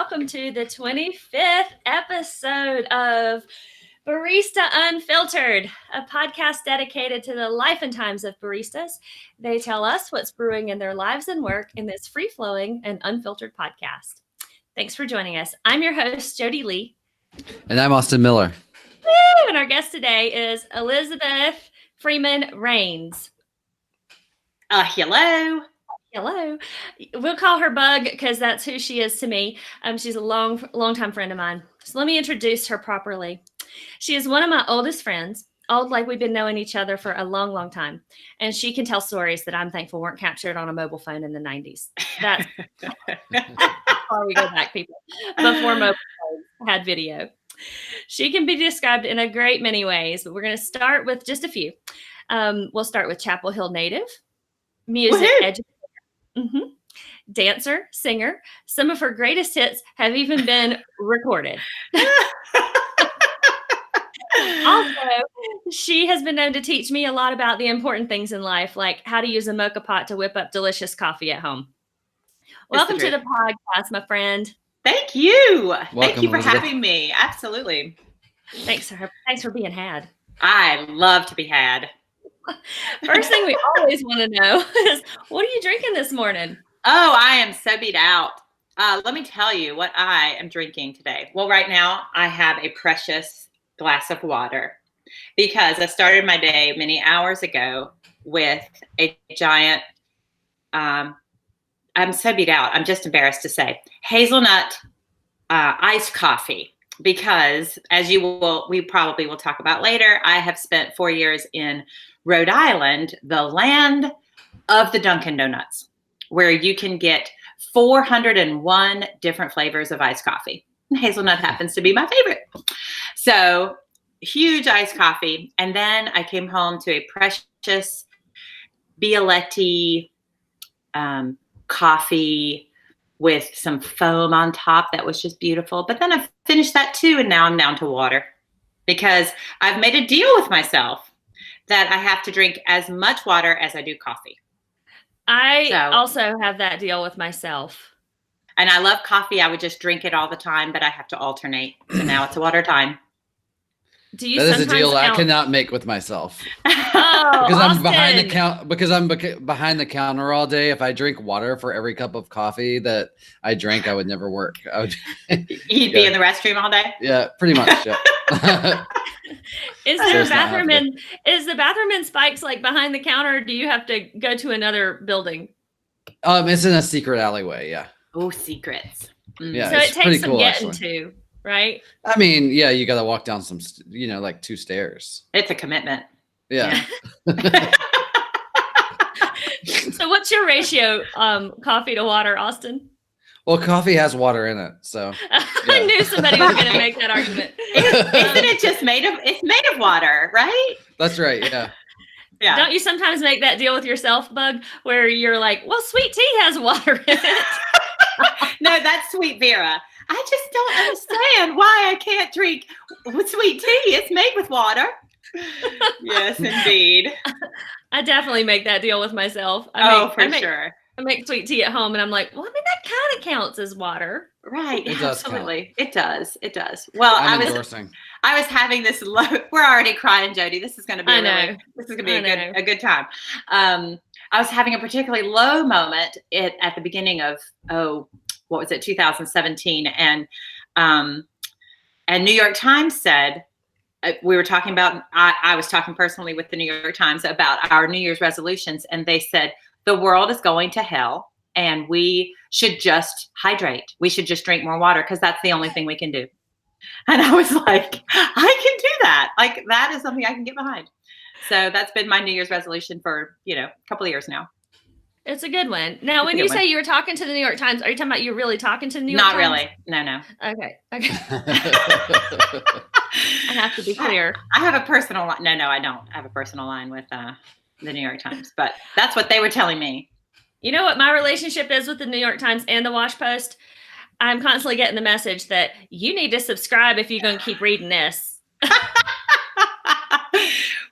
welcome to the 25th episode of Barista Unfiltered, a podcast dedicated to the life and times of baristas. They tell us what's brewing in their lives and work in this free-flowing and unfiltered podcast. Thanks for joining us. I'm your host, Jodie And I'm Austin Miller. Woo! And our guest today is Elizabeth Freeman Raines. Hello. Hello. We'll call her Bug because that's who she is to me. She's a long-time friend of mine. So let me introduce her properly. She is one of my oldest friends, old like we've been knowing each other for a long, long time. And she can tell stories that I'm thankful weren't captured on a mobile phone in the 90s. That's before we go back, people. Before mobile phones had video. She can be described in a great many ways, but we're going to start with just a few. We'll start with Chapel Hill native, music educator. Dancer, singer. Some of her greatest hits have even been recorded. Also, she has been known to teach me a lot about the important things in life, like how to use a mocha pot to whip up delicious coffee at home. Welcome to the podcast, my friend. Thank you. Welcome, Thank you for Elizabeth. having me. Absolutely. Thanks for being had. I love to be had. First thing we always want to know is, what are you drinking this morning? Oh, I am so beat out. Let me tell you what I am drinking today. Well, right now I have a precious glass of water because I started my day many hours ago with a giant, I'm so beat out. I'm just embarrassed to say, hazelnut iced coffee. Because as we probably will talk about later, I have spent 4 years in Rhode Island, the land of the Dunkin' Donuts, where you can get 401 different flavors of iced coffee. And hazelnut happens to be my favorite. So huge iced coffee. And then I came home to a precious Bialetti coffee with some foam on top that was just beautiful. But then I finished that too, and now I'm down to water because I've made a deal with myself that I have to drink as much water as I do coffee. I also have that deal with myself. And I love coffee. I would just drink it all the time, but I have to alternate. So now it's water time. Do you? That is a deal I cannot make with myself. Oh, because Austin. I'm behind the count. Because I'm behind the counter all day. If I drink water for every cup of coffee that I drank, I would never work. You'd be in the restroom all day. Yeah, pretty much. Yeah. Is there a bathroom is the bathroom in Spikes like behind the counter? Or do you have to go to another building? It's in a secret alleyway. Yeah. Oh, secrets. Yeah. So it takes some cool, getting actually. to, right? I mean, yeah, you got to walk down some, like 2 stairs. It's a commitment. Yeah. So what's your ratio, coffee to water, Austin? Well, coffee has water in it, so. Yeah. I knew somebody was going to make that argument. Isn't it just made of water, right? That's right. Yeah. Yeah. Don't you sometimes make that deal with yourself, Bug, where you're like, well, sweet tea has water in it? No, that's Sweet Vera. I just don't understand why I can't drink sweet tea. It's made with water. Yes, indeed. I definitely make that deal with myself. Sure. I make sweet tea at home, and I'm like, well, I mean, that kind of counts as water. Right. It does Absolutely. It does. It does. Well, I'm endorsing. I was having this we're already crying, Jodie. This is going to be a good time. I was having a particularly low moment at the beginning of 2017, and New York Times said, we were talking about, I was talking personally with the New York Times about our New Year's resolutions, and they said, the world is going to hell and we should just hydrate. We should just drink more water because that's the only thing we can do. And I was like, I can do that. Like, that is something I can get behind. So that's been my New Year's resolution for, a couple of years now. It's a good one. Now, when you say you were talking to the New York Times, are you talking about you're really talking to the New York Times? Not really. No. Okay. I have to be clear. I have a personal line. No, I don't have a personal line with the New York Times, but that's what they were telling me. You know what my relationship is with the New York Times and the Wash Post? I'm constantly getting the message that you need to subscribe if you're going to keep reading this.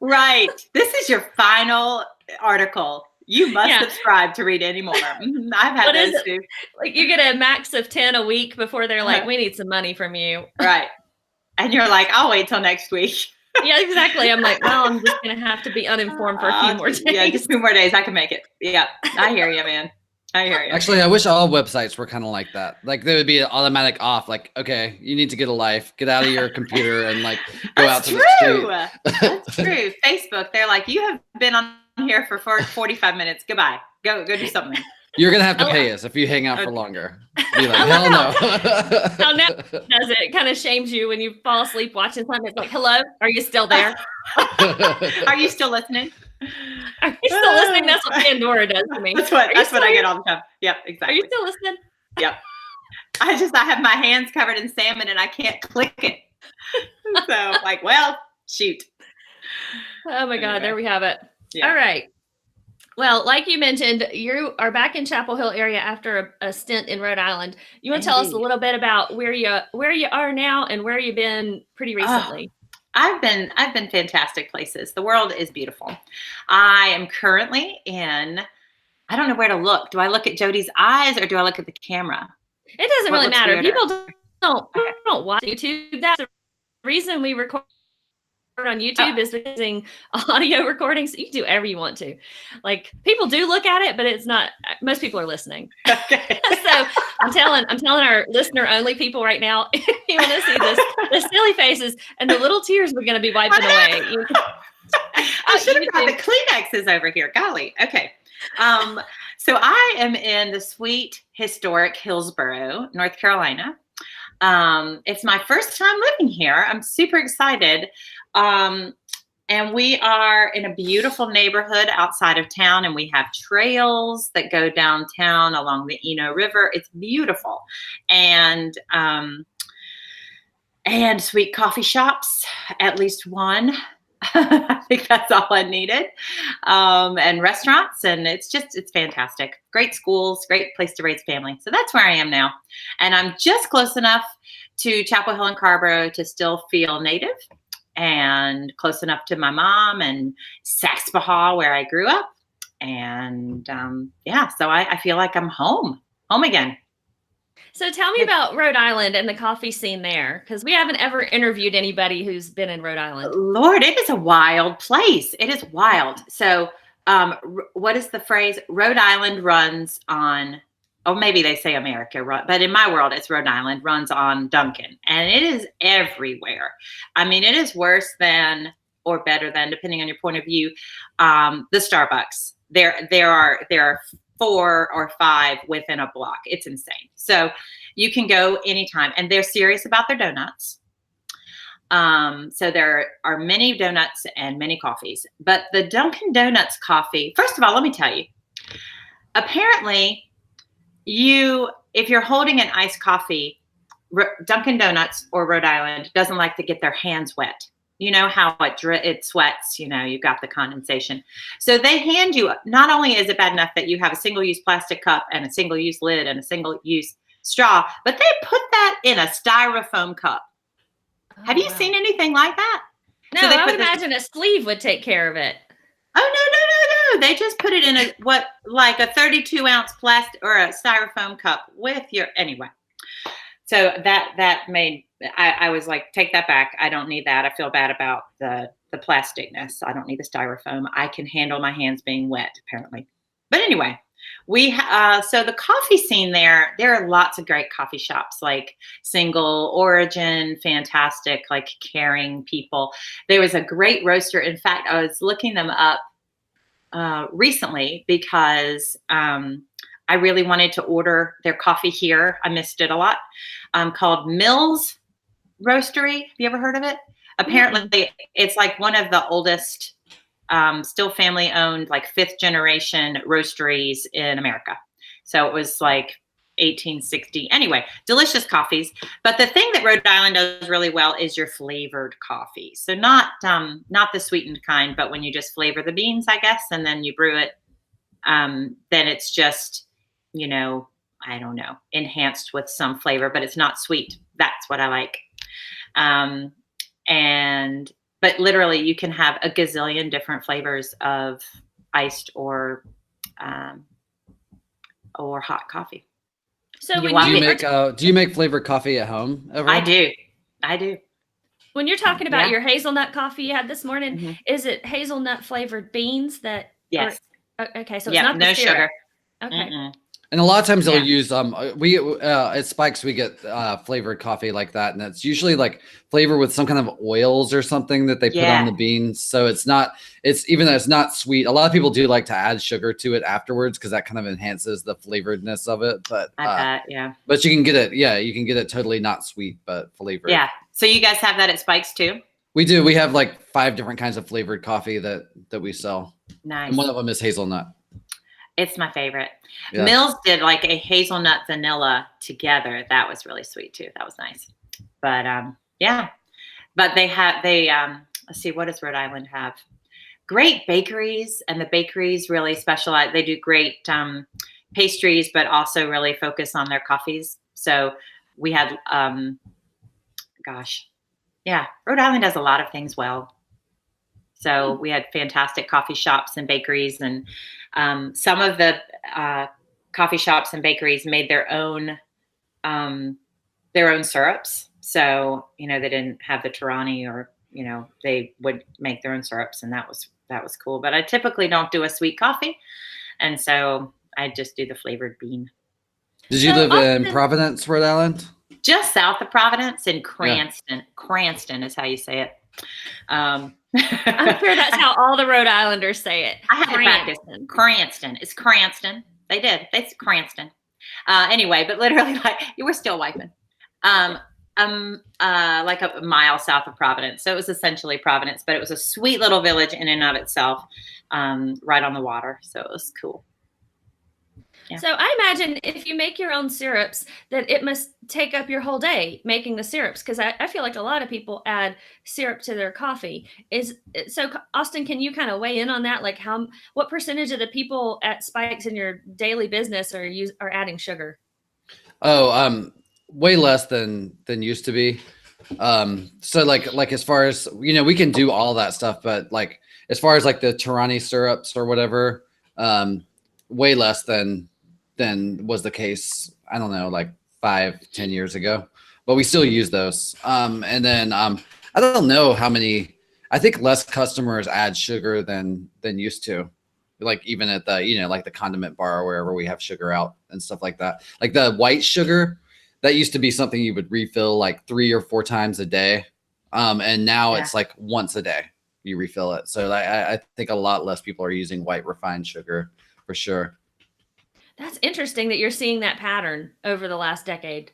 Right. This is your final article. You must Yeah. subscribe to read any more. I've had What is those it? too. Like you get a max of 10 a week before they're like, we need some money from you. Right. And you're like, I'll wait till next week. Yeah, exactly. I'm like, well, I'm just going to have to be uninformed for a few more days. Yeah, just 2 more days. I can make it. Yeah. I hear you, man. I hear you. Actually, I wish all websites were kind of like that. Like they would be automatic off. Like, okay, you need to get a life. Get out of your computer and like go out to the street. That's true. Facebook, they're like, you have been on here for 45 minutes. Goodbye. Go do something. You're gonna have to pay us if you hang out for longer. Be like, hell no. How now does it? It kind of shames you when you fall asleep watching something. It's like, hello, are you still there? Are you still listening? Are you still listening? That's what Pandora does to me. That's what I get all the time. Yep, exactly. Are you still listening? Yep. I have my hands covered in salmon and I can't click it. So like, well, shoot. Oh my God, there we have it. Yeah. All right. Well, like you mentioned, you are back in Chapel Hill area after a stint in Rhode Island. You want to tell us a little bit about where you are now and where you've been pretty recently? I've been fantastic places. The world is beautiful. I am currently in, I don't know where to look. Do I look at Jodie's eyes or do I look at the camera? It doesn't really matter. Weirder? People don't watch YouTube. That's the reason we record on YouTube is using audio recordings. You can do whatever you want to. Like people do look at it, but it's not. Most people are listening. Okay. So I'm telling our listener only people right now. If you want to see this, the silly faces and the little tears we're going to be wiping away. I should have got the Kleenexes over here. Golly. Okay. So I am in the sweet, historic Hillsborough, North Carolina. It's my first time living here. I'm super excited. And we are in a beautiful neighborhood outside of town, and we have trails that go downtown along the Eno River. It's beautiful. And sweet coffee shops, at least one. I think that's all I needed. And restaurants, and it's fantastic. Great schools, great place to raise family. So that's where I am now. And I'm just close enough to Chapel Hill and Carrboro to still feel native, and close enough to my mom and Saxbahaw, where I grew up. And so I feel like I'm home again. So tell me about Rhode Island and the coffee scene there, because we haven't ever interviewed anybody who's been in Rhode Island. Lord, it is a wild place. It is wild. So what is the phrase? Rhode Island runs on, or maybe they say America, but in my world, it's Rhode Island runs on Dunkin', and it is everywhere. I mean, it is worse than or better than, depending on your point of view, the Starbucks. There are 4 or 5 within a block. It's insane. So you can go anytime, and they're serious about their donuts. So there are many donuts and many coffees, but the Dunkin' Donuts coffee, first of all, let me tell you, apparently if you're holding an iced coffee, Dunkin' Donuts or Rhode Island doesn't like to get their hands wet. You know how it sweats, you've got the condensation. So they hand you, not only is it bad enough that you have a single-use plastic cup and a single-use lid and a single-use straw, but they put that in a styrofoam cup. Oh, have you seen anything like that? No, I would imagine a sleeve would take care of it. Oh, no. They just put it in a 32-ounce plastic or a styrofoam cup anyway. So that made, I was like, take that back. I don't need that. I feel bad about the plasticness. I don't need the styrofoam. I can handle my hands being wet, apparently. But anyway, so the coffee scene there are lots of great coffee shops, like Single Origin, fantastic, like caring people. There was a great roaster. In fact, I was looking them up recently because I really wanted to order their coffee here. I missed it a lot. Called Mills Roastery. Have you ever heard of it? Apparently, it's like one of the oldest, still family owned, like 5th generation roasteries in America. So it was like 1860. Anyway, delicious coffees. But the thing that Rhode Island does really well is your flavored coffee. So not the sweetened kind, but when you just flavor the beans, I guess, and then you brew it, then it's just, I don't know, enhanced with some flavor, but it's not sweet. That's what I like. But literally you can have a gazillion different flavors of iced or or hot coffee. So You when want Do you you are make do you make flavored coffee at home ever? I do. when you're talking about Yeah. your hazelnut coffee you had this morning, Mhm. is it hazelnut flavored beans that? Yes. Okay, so it's Yep. not the No syrup. sugar. Okay. Mm-mm. And a lot of times they'll Yeah. use we at Spikes we get flavored coffee like that, and it's usually like flavored with some kind of oils or something that they put on Yeah. the beans. So it's even though it's not sweet. A lot of people do like to add sugar to it afterwards because that kind of enhances the flavoredness of it. But I bet. Yeah. but you can get it, you can get it totally not sweet but flavored. Yeah. So you guys have that at Spike's too? We do. We have like 5 different kinds of flavored coffee that we sell, Nice. and one of them is hazelnut. It's my favorite. Yeah. Mills did like a hazelnut vanilla together. That was really sweet too. That was nice. But yeah. But they let's see, what does Rhode Island have? Great bakeries, and the bakeries really specialize. They do great pastries, but also really focus on their coffees. So we had Rhode Island does a lot of things well. So we had fantastic coffee shops and bakeries, and some of the coffee shops and bakeries made their own syrups. So they didn't have the Torani, or they would make their own syrups, and that was cool. But I typically don't do a sweet coffee, and so I just do the flavored bean. Did you live in Providence, Rhode Island? Just south of Providence in Cranston. Yeah. Cranston is how you say it. I'm sure that's how all the Rhode Islanders say it. I had to practice. Cranston. It's Cranston. They did. They said Cranston. Anyway, but literally, like, you were still wiping. Like a mile south of Providence. So it was essentially Providence, but it was a sweet little village in and of itself, right on the water. So it was cool. Yeah. So I imagine if you make your own syrups, that it must take up your whole day making the syrups, because I feel like a lot of people add syrup to their coffee. So Austin, can you kind of weigh in on that? Like what percentage of the people at Spikes in your daily business are adding sugar? Oh, way less than used to be. So like as far as we can do all that stuff, but like as far as like the Torani syrups or whatever, way less than was the case, I don't know, like 5-10 years ago, but we still use those. And then I don't know how many. I think less customers add sugar than used to, like even at the like the condiment bar or wherever we have sugar out and stuff like that. Like the white sugar, that used to be something you would refill like 3 or 4 times a day, and now it's like once a day you refill it. So I think a lot less people are using white refined sugar for sure. That's interesting that you're seeing that pattern over the last decade.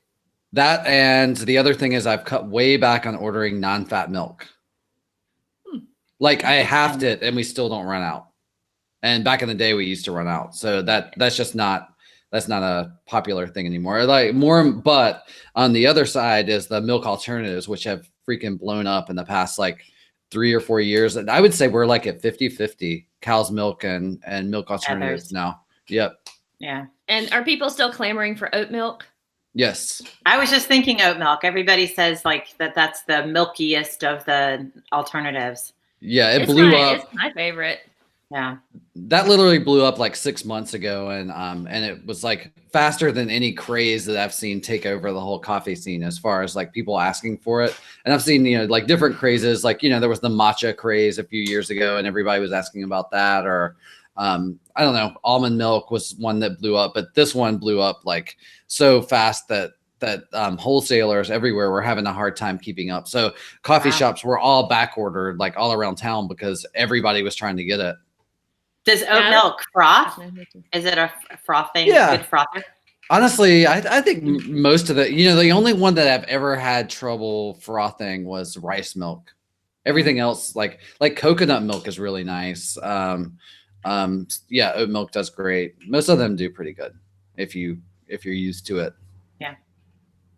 That, and the other thing is I've cut way back on ordering non-fat milk. Like I halved it and we still don't run out. And back in the day we used to run out. So that's just not a popular thing anymore. Like more, but on the other side is the milk alternatives, which have freaking blown up in the past like 3 or 4 years. And I would say we're like at 50-50 cow's milk and milk alternatives now. Yep. Yeah. And are people still clamoring for oat milk? Yes. I was just thinking oat milk. Everybody says like that's the milkiest of the alternatives. Yeah, it blew up. It's my favorite. Yeah. That literally blew up like 6 months ago, and it was like faster than any craze that I've seen take over the whole coffee scene as far as like people asking for it. And I've seen, like different crazes, like, there was the matcha craze a few years ago and everybody was asking about that, or I don't know, almond milk was one that blew up, but this one blew up like so fast that wholesalers everywhere were having a hard time keeping up. So coffee shops were all back ordered like all around town because everybody was trying to get it. Does oat milk froth? Is it a frothing? Yeah. Good frother? Honestly, I think most of the only one that I've ever had trouble frothing was rice milk. Everything else, like coconut milk is really nice. Yeah, oat milk does great. Most of them do pretty good if you're used to it. Yeah.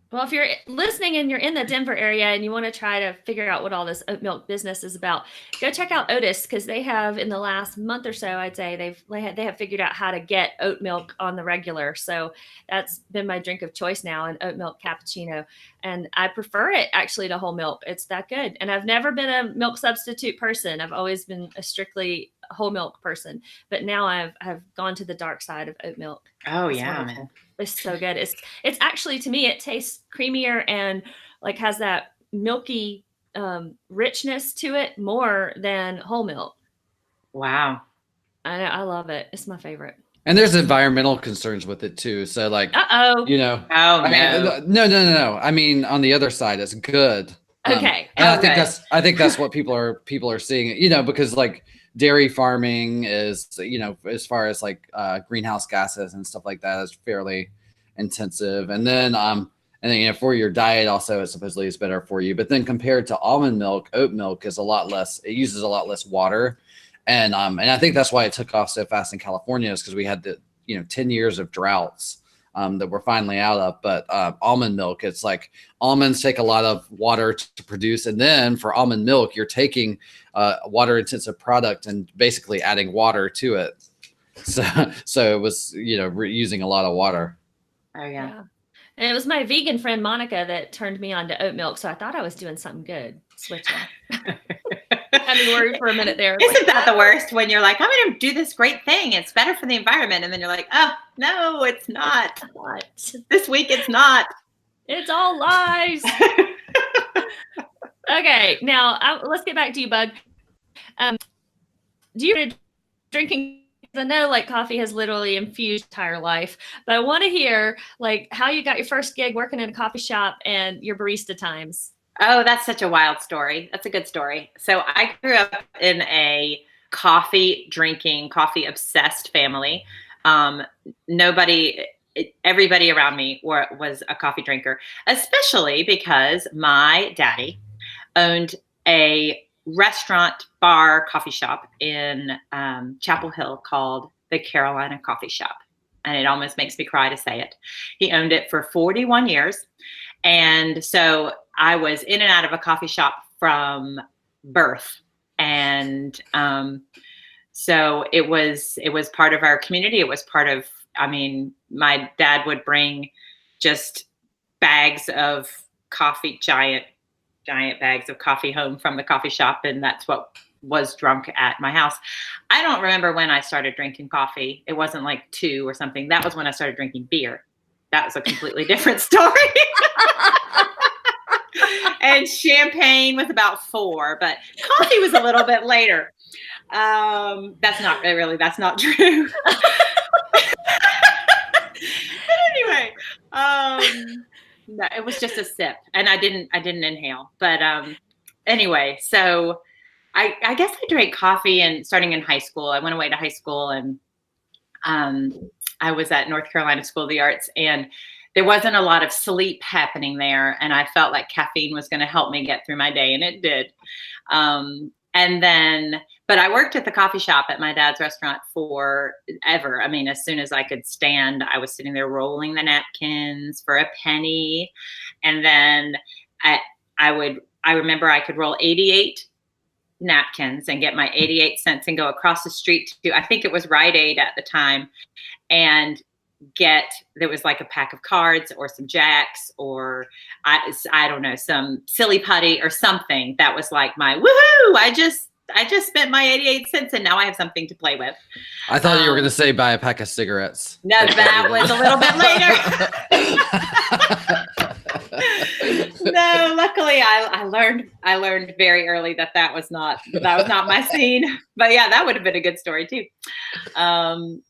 Well, if you're listening and you're in the Denver area and you want to try to figure out what all this oat milk business is about, go check out Otis, because they have, in the last month or so, I'd say they have figured out how to get oat milk on the regular. So that's been my drink of choice now, an oat milk cappuccino. And I prefer it actually to whole milk. It's that good. And I've never been a milk substitute person. I've always been a strictly whole milk person, but now I've gone to the dark side of oat milk. Oh It's yeah, wonderful. man. It's so good. It's actually, to me, it tastes creamier and like has that milky richness to it more than whole milk. Wow. I love it. It's my favorite. And there's environmental concerns with it too. So like, Uh-oh. you know, Oh I mean, no. no. I mean, on the other side, it's good. Okay. And Oh, good. I think that's what people are seeing, you know, because like dairy farming is, you know, as far as like greenhouse gases and stuff like that is fairly intensive. And then you know, for your diet also, it supposedly is better for you. But then compared to almond milk, oat milk is a lot less. It uses a lot less water. And I think that's why it took off so fast in California, is because we had the, you know, 10 years of droughts that we're finally out of. But almond milk, it's like almonds take a lot of water to produce. And then for almond milk, you're taking water intensive product and basically adding water to it. So it was, you know, using a lot of water. Oh yeah. And it was my vegan friend Monica that turned me on to oat milk. So I thought I was doing something good. Switching. Had me worried for a minute there. Isn't that the worst, when you're like, I'm going to do this great thing, it's better for the environment, and then you're like, oh no, it's not. This week it's not. It's all lies. Okay, now let's get back to you, Bug. Do you drinking? I know like coffee has literally infused your entire life, but I want to hear like how you got your first gig working in a coffee shop and your barista times. Oh, that's such a wild story. That's a good story. So I grew up in a coffee drinking, coffee obsessed family. Everybody around me was a coffee drinker, especially because my daddy owned a restaurant, bar, coffee shop in Chapel Hill called the Carolinacoffeeshop. And it almost makes me cry to say it. He owned it for 41 years. And so I was in and out of a coffee shop from birth. And so it was part of our community. It was part of, I mean, my dad would bring just bags of coffee, giant bags of coffee home from the coffee shop. And that's what was drunk at my house. I don't remember when I started drinking coffee. It wasn't like 2 or something. That was when I started drinking beer. That was a completely different story. And champagne was about 4, but coffee was a little bit later. That's not true. But anyway, no, it was just a sip, and I didn't inhale. But anyway, so I guess I drank coffee and starting in high school. I went away to high school, and I was at North Carolina School of the Arts, and there wasn't a lot of sleep happening there. And I felt like caffeine was going to help me get through my day, and it did. But I worked at the coffee shop at my dad's restaurant forever. I mean, as soon as I could stand, I was sitting there rolling the napkins for a penny. And then I remember I could roll 88 napkins and get my 88 cents and go across the street to, I think it was Rite Aid at the time, and there was like a pack of cards or some jacks or I don't know, some silly putty or something that was like my woohoo. I just spent my 88 cents and now I have something to play with. I thought you were going to say buy a pack of cigarettes. No, that was a little bit later. No, luckily I learned very early that was not my scene. But yeah, that would have been a good story too.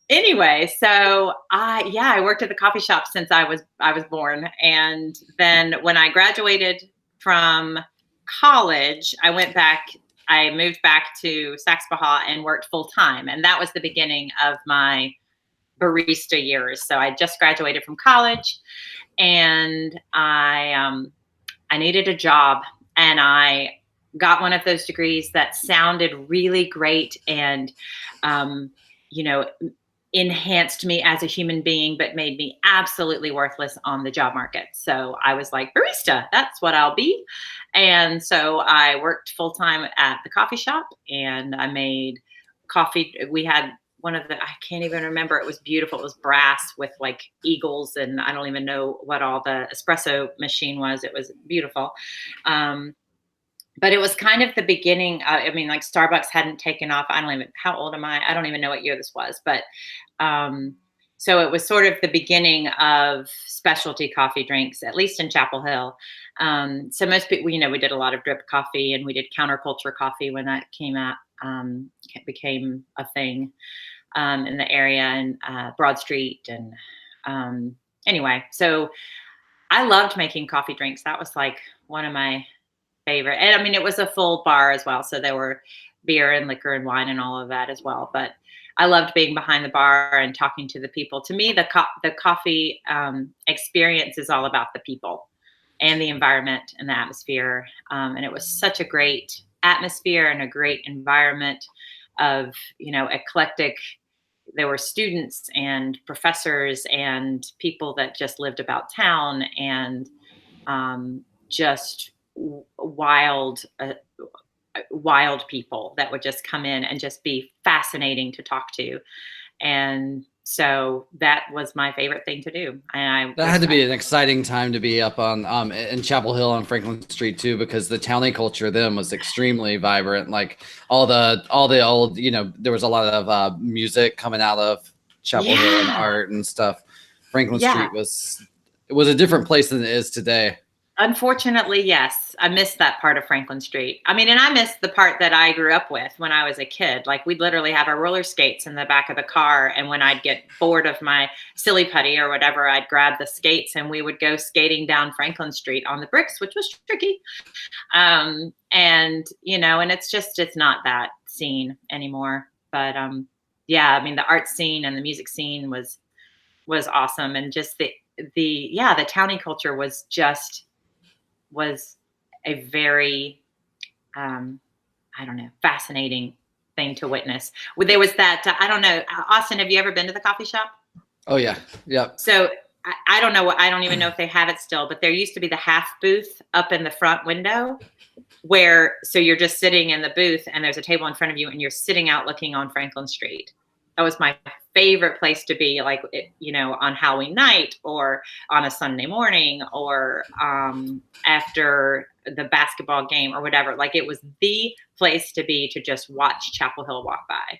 Anyway, so I worked at the coffee shop since I was born. And then when I graduated from college, I moved back to Saxbaha and worked full time. And that was the beginning of my barista years. So I just graduated from college, and I needed a job, and I got one of those degrees that sounded really great and, enhanced me as a human being, but made me absolutely worthless on the job market. So I was like, barista, that's what I'll be. And so I worked full time at the coffee shop, and I made coffee. We had I can't even remember. It was beautiful. It was brass with like eagles, and I don't even know what all the espresso machine was. It was beautiful. but it was kind of the beginning. I mean, like Starbucks hadn't taken off. How old am I? I don't even know what year this was, but so it was sort of the beginning of specialty coffee drinks, at least in Chapel Hill. So most people, we did a lot of drip coffee, and we did counterculture coffee when that came out, became a thing in the area, and Broad Street. And anyway, so I loved making coffee drinks. That was like one of my favorite. And I mean, it was a full bar as well. So there were beer and liquor and wine and all of that as well. But I loved being behind the bar and talking to the people. To me, the coffee experience is all about the people and the environment and the atmosphere. And it was such a great atmosphere and a great environment of, eclectic. There were students and professors and people that just lived about town, and just wild people that would just come in and just be fascinating to talk to. And so that was my favorite thing to do. And that had to be an exciting time to be up on in Chapel Hill on Franklin Street too, because the townie culture then was extremely vibrant. Like all the old, there was a lot of music coming out of Chapel Hill and art and stuff. Franklin Street was a different place than it is today. Unfortunately, yes. I missed that part of Franklin Street. I mean, and I missed the part that I grew up with when I was a kid. Like, we'd literally have our roller skates in the back of the car. And when I'd get bored of my silly putty or whatever, I'd grab the skates and we would go skating down Franklin Street on the bricks, which was tricky. And it's not that scene anymore. But I mean, the art scene and the music scene was awesome. And just the townie culture was a very, fascinating thing to witness. There was that, I don't know, Austin, have you ever been to the coffee shop? Oh yeah. Yep. So I don't know I don't even know if they have it still, but there used to be the half booth up in the front window so you're just sitting in the booth and there's a table in front of you and you're sitting out looking on Franklin Street. That was my favorite place to be, like, on Halloween night or on a Sunday morning or after the basketball game or whatever. Like, it was the place to be to just watch Chapel Hill walk by.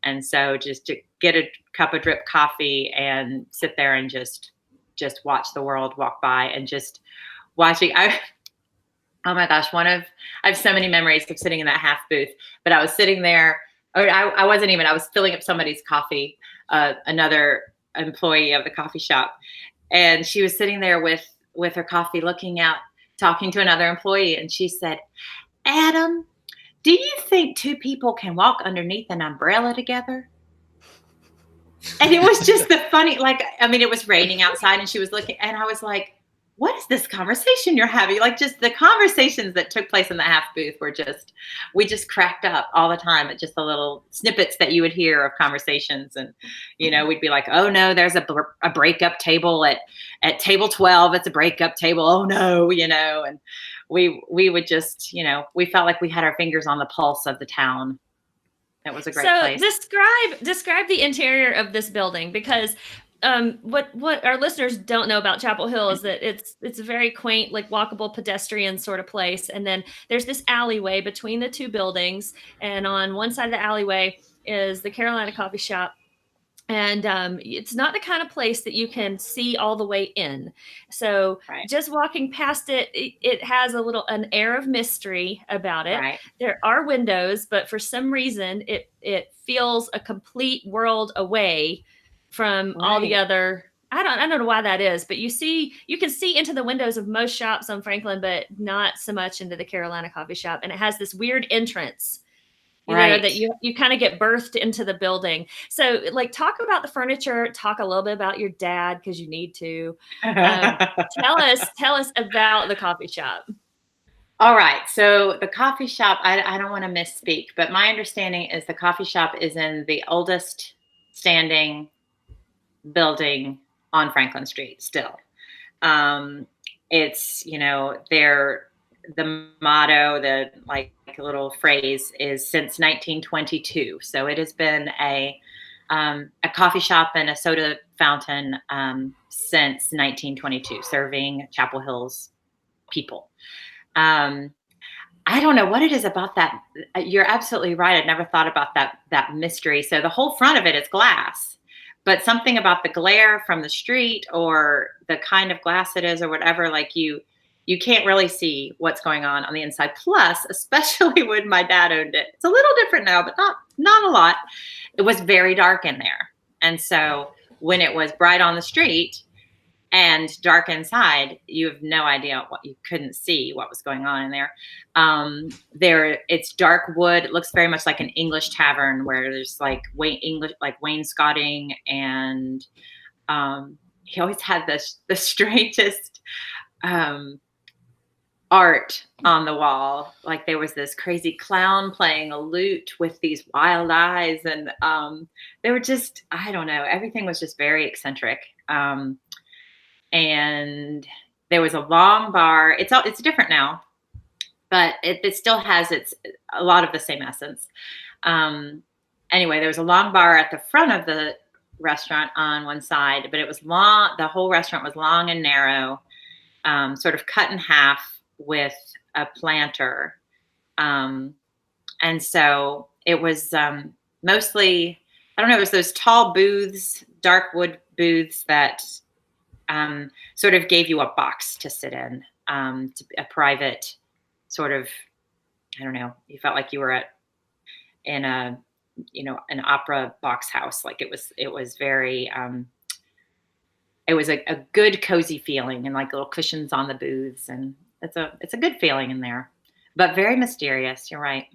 And so just to get a cup of drip coffee and sit there and just watch the world walk by and just watching. Oh my gosh, I have so many memories of sitting in that half booth, but I was sitting there. I wasn't even, I was filling up somebody's coffee, another employee of the coffee shop. And she was sitting there with her coffee looking out, talking to another employee. And she said, "Adam, do you think two people can walk underneath an umbrella together?" And it was just the funny, it was raining outside and she was looking and I was like, what is this conversation you're having? Like, just the conversations that took place in the half booth we just cracked up all the time at just the little snippets that you would hear of conversations. And, we'd be like, oh no, there's a breakup table at table 12. It's a breakup table. Oh no, and we would just, we felt like we had our fingers on the pulse of the town. It was a great place. So describe the interior of this building, because what our listeners don't know about Chapel Hill is that it's a very quaint, like, walkable pedestrian sort of place. And then there's this alleyway between the two buildings. And on one side of the alleyway is the Carolina Coffee Shop. And it's not the kind of place that you can see all the way in. So just walking past it, it has an air of mystery about it. Right. There are windows, but for some reason it feels a complete world away from all the other. I don't know why that is, but you can see into the windows of most shops on Franklin, but not so much into the Carolina Coffee Shop. And it has this weird entrance, that you kind of get birthed into the building. So, like, talk about the furniture, talk a little bit about your dad, because you need to. Tell us about the coffee shop. All right. So the coffee shop, I don't want to misspeak, but my understanding is the coffee shop is in the oldest standing building on Franklin Street still. It's, the motto, the little phrase is since 1922. So it has been a coffee shop and a soda fountain since 1922, serving Chapel Hill's people. I don't know what it is about that. You're absolutely right. I'd never thought about that mystery. So the whole front of it is glass, but something about the glare from the street or the kind of glass it is or whatever, like you can't really see what's going on the inside. Plus, especially when my dad owned it, it's a little different now, but not a lot. It was very dark in there. And so when it was bright on the street and dark inside, you have no idea what you couldn't see what was going on in there. It's dark wood. It looks very much like an English tavern where there's like wainscoting, and he always had the strangest art on the wall. Like there was this crazy clown playing a lute with these wild eyes, and they were just, I don't know, everything was just very eccentric. And there was a long bar. It's different now, but it still has a lot of the same essence. Anyway, there was a long bar at the front of the restaurant on one side, but it was long. The whole restaurant was long and narrow, sort of cut in half with a planter. And so it was mostly, I don't know, it was those tall booths, dark wood booths that sort of gave you a box to sit in, to a private sort of, I don't know, you felt like you were in an opera box house. Like it was very, it was a good cozy feeling, and like little cushions on the booths, and it's a good feeling in there, but very mysterious. You're right.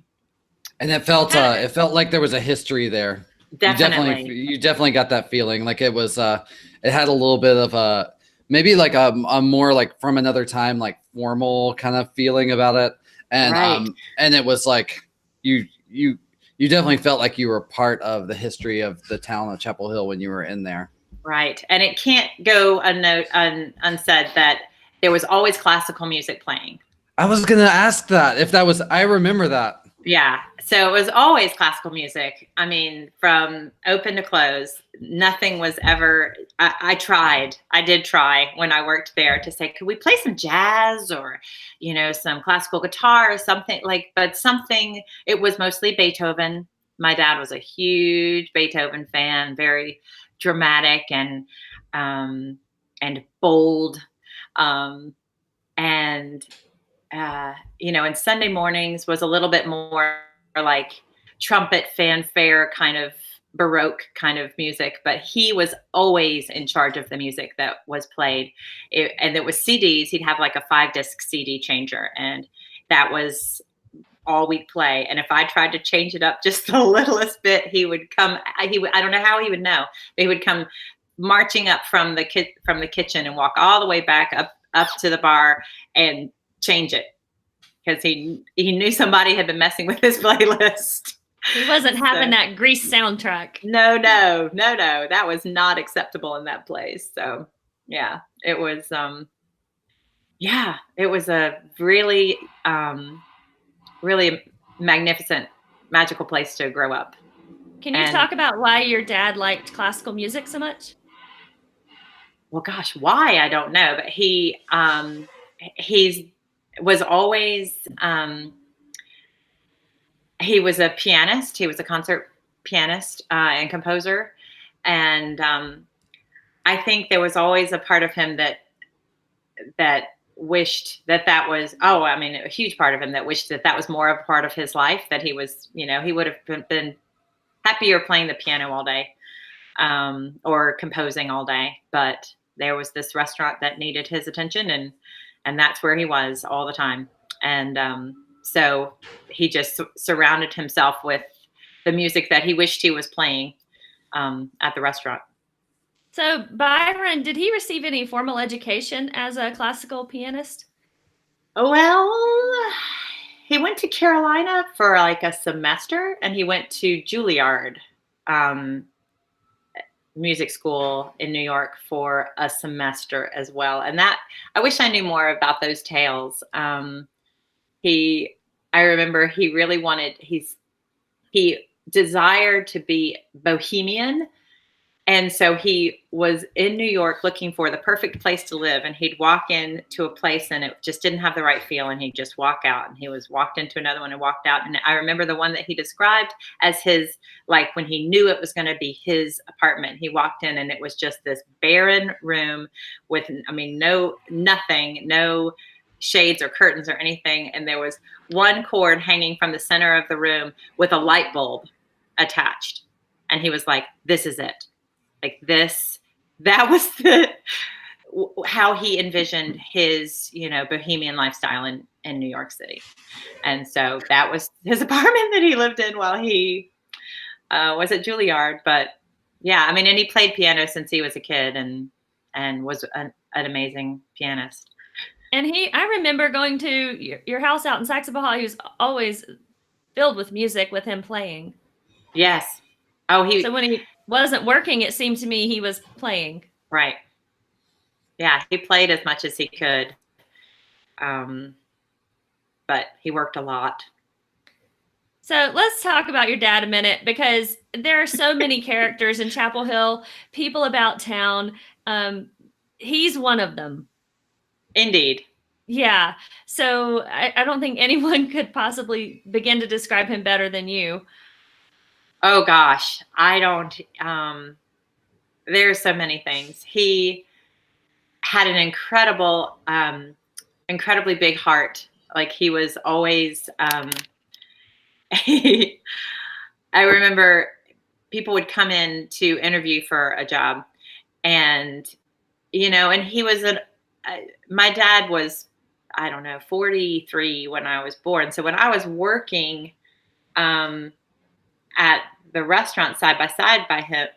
And it felt like there was a history there. Definitely. You definitely got that feeling. Like it was, it had a little bit of maybe like a more like from another time, like formal kind of feeling about it. And, right. And it was like, you definitely felt like you were part of the history of the town of Chapel Hill when you were in there. Right. And it can't go unsaid that there was always classical music playing. I was going to ask that if that was, I remember that. Yeah. So it was always classical music. I mean, from open to close, nothing was ever, I did try when I worked there to say, could we play some jazz or, some classical guitar or something but something, it was mostly Beethoven. My dad was a huge Beethoven fan, very dramatic and bold. And Sunday mornings was a little bit more like trumpet fanfare kind of Baroque kind of music, but he was always in charge of the music that was played. And it was CDs. He'd have like a 5-disc CD changer, and that was all we'd play. And if I tried to change it up just the littlest bit, he would come. I don't know how he would know. But he would come marching up from the kitchen and walk all the way back up to the bar and change it, because he knew somebody had been messing with his playlist. He wasn't having that Grease soundtrack. No. That was not acceptable in that place. So yeah, it was a really, really magnificent, magical place to grow up. Can you talk about why your dad liked classical music so much? Well, gosh, why? I don't know, but he was always, he was a pianist. He was a concert pianist and composer. And I think there was always a part of him that wished that was, a huge part of him that wished that was more of a part of his life, that he was, he would have been happier playing the piano all day or composing all day. But there was this restaurant that needed his attention, and that's where he was all the time. And so he just surrounded himself with the music that he wished he was playing at the restaurant. So Byron, did he receive any formal education as a classical pianist? Well, he went to Carolina for like a semester, and he went to Juilliard music school in New York for a semester as well. And that, I wish I knew more about those tales. I remember he really wanted, he desired to be bohemian, And so he was in New York looking for the perfect place to live. And he'd walk into a place and it just didn't have the right feel. And he'd just walk out, and he was walked into another one and walked out. And I remember the one that he described as his, like when he knew it was going to be his apartment, he walked in and it was just this barren room with, I mean, nothing, no shades or curtains or anything. And there was one cord hanging from the center of the room with a light bulb attached. And he was like, this is it. Like this, that was how he envisioned his, you know, bohemian lifestyle in New York City. And so that was his apartment that he lived in while he was at Juilliard. But yeah, I mean, and he played piano since he was a kid and was an amazing pianist. And I remember going to your house out in Saxapahaw. He was always filled with music with him playing. Yes. So when he wasn't working, it seemed to me he was playing. Right. Yeah, he played as much as he could. But he worked a lot. So let's talk about your dad a minute, because there are so many characters in Chapel Hill, people about town. He's one of them. Indeed. Yeah. So I don't think anyone could possibly begin to describe him better than you. Oh gosh, I don't, there's so many things. He had an incredibly big heart. Like he was always, I remember people would come in to interview for a job, and, you know, and he was my dad was, I don't know, 43 when I was born. So when I was working, at the restaurant side by side by him,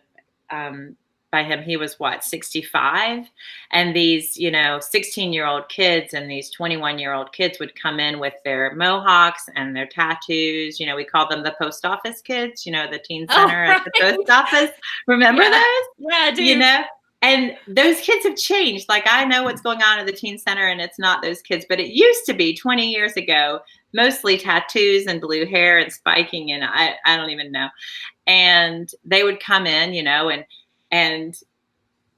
he was what, 65? And these, you know, 16-year-old kids and these 21-year-old kids would come in with their mohawks and their tattoos. You know, we call them the post office kids, you know, the teen center at the post office. Remember those? Yeah, I do. You know? And those kids have changed. Like, I know what's going on at the teen center, and it's not those kids, but it used to be 20 years ago, mostly tattoos and blue hair and spiking, and I don't even know. And they would come in, you know, and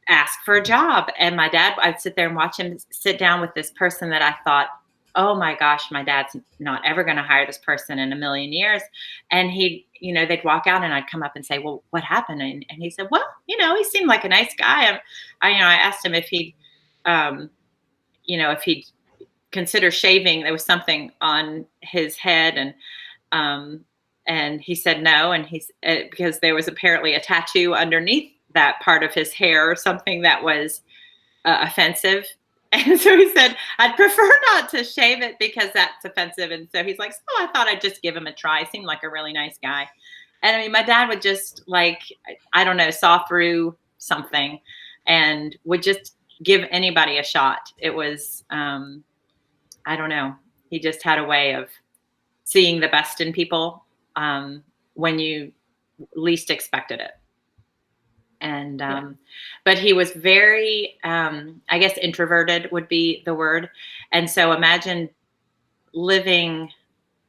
ask for a job. And my dad, I'd sit there and watch him sit down with this person that I thought, oh my gosh, my dad's not ever going to hire this person in a million years. And he, you know, they'd walk out and I'd come up and say, well, what happened? And he said, well, you know, he seemed like a nice guy. I asked him if he'd, you know, if he'd consider shaving. There was something on his head, and he said no. And because there was apparently a tattoo underneath that part of his hair or something that was offensive. And so he said, I'd prefer not to shave it because that's offensive. And so he's like, so I thought I'd just give him a try. He seemed like a really nice guy. And I mean, my dad would just, like, I don't know, saw through something and would just give anybody a shot. It was, I don't know. He just had a way of seeing the best in people when you least expected it. And, but he was very, I guess introverted would be the word. And so imagine living,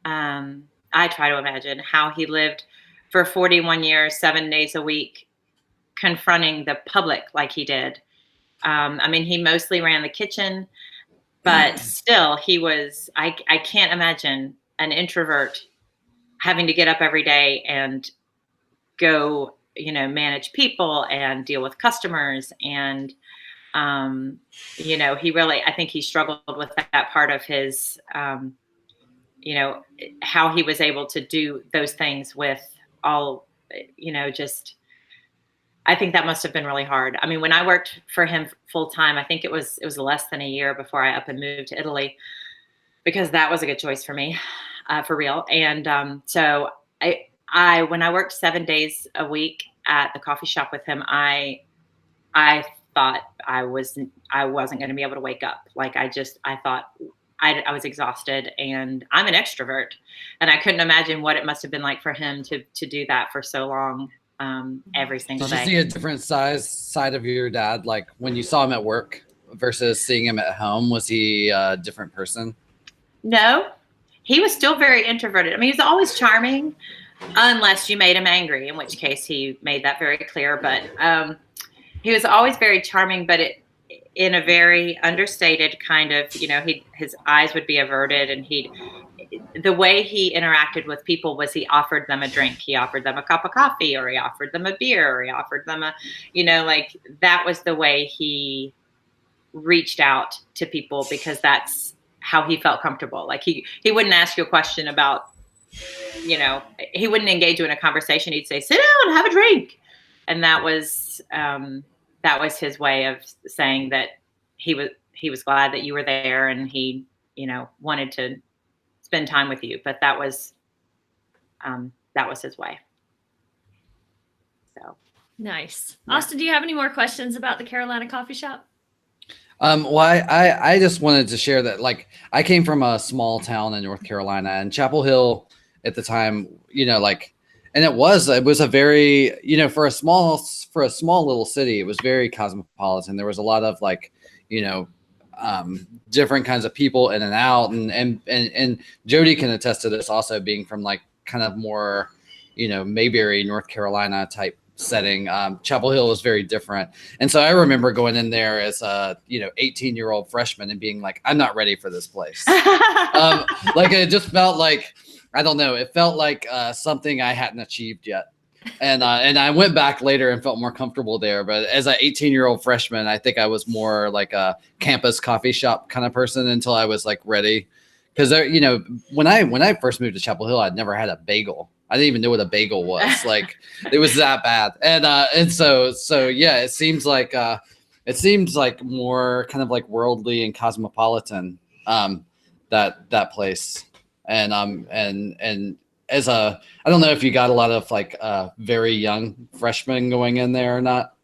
I try to imagine how he lived for 41 years, 7 days a week, confronting the public like he did. I mean, he mostly ran the kitchen, but still he was, I can't imagine an introvert having to get up every day and go, you know, manage people and deal with customers. And, you know, he really, I think he struggled with that part of his, you know, how he was able to do those things with all, you know, just, I think that must have been really hard. I mean, when I worked for him full time, I think it was less than a year before I up and moved to Italy, because that was a good choice for me, for real. And so when I worked 7 days a week at the coffee shop with him, I thought I wasn't going to be able to wake up. Like I thought I was exhausted, and I'm an extrovert, and I couldn't imagine what it must have been like for him to do that for so long, every single day. Did you see a different side of your dad? Like when you saw him at work versus seeing him at home, was he a different person? No, he was still very introverted. I mean, he was always charming. unless you made him angry, in which case he made that very clear. But he was always very charming, but in a very understated kind of, his eyes would be averted, and the way he interacted with people was he offered them a drink. He offered them a cup of coffee, or he offered them a beer, or he offered them that was the way he reached out to people, because that's how he felt comfortable. Like he wouldn't ask you a question about, he wouldn't engage you in a conversation. He'd say, sit down, have a drink. And that was his way of saying that he was glad that you were there, and he, wanted to spend time with you. But that was his way. So nice. Yeah. Austin, do you have any more questions about the Carolina Coffee Shop? Well, I just wanted to share that, like, I came from a small town in North Carolina, and Chapel Hill at the time, and it was a very, for a small little city, it was very cosmopolitan. There was a lot of different kinds of people in and out, and Jodie can attest to this, also being from like kind of more, Mayberry, North Carolina type setting. Chapel Hill was very different. And so I remember going in there as a 18-year-old freshman and being like, I'm not ready for this place. It just felt like, I don't know, it felt like something I hadn't achieved yet. And I went back later and felt more comfortable there. But as an 18-year-old freshman, I think I was more like a campus coffee shop kind of person until I was like ready. Because when I first moved to Chapel Hill, I'd never had a bagel. I didn't even know what a bagel was. Like, it was that bad. And so yeah, it seems like more kind of like worldly and cosmopolitan, that place. And as I don't know if you got a lot of like very young freshmen going in there or not,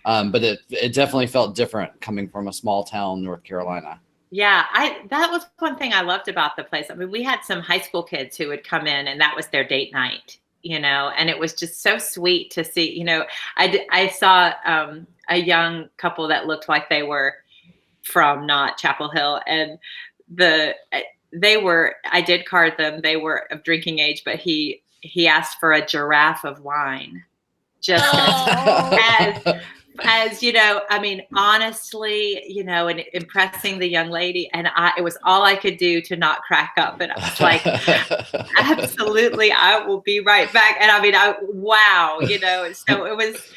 but it definitely felt different coming from a small town, North Carolina. Yeah, that was one thing I loved about the place. I mean, we had some high school kids who would come in, and that was their date night, and it was just so sweet to see. I saw a young couple that looked like they were from not Chapel Hill, and I did card them. They were of drinking age, but he asked for a giraffe of wine, just as I mean, honestly, and impressing the young lady, and it was all I could do to not crack up. And I was like, absolutely, I will be right back. And I mean, wow, and so it was,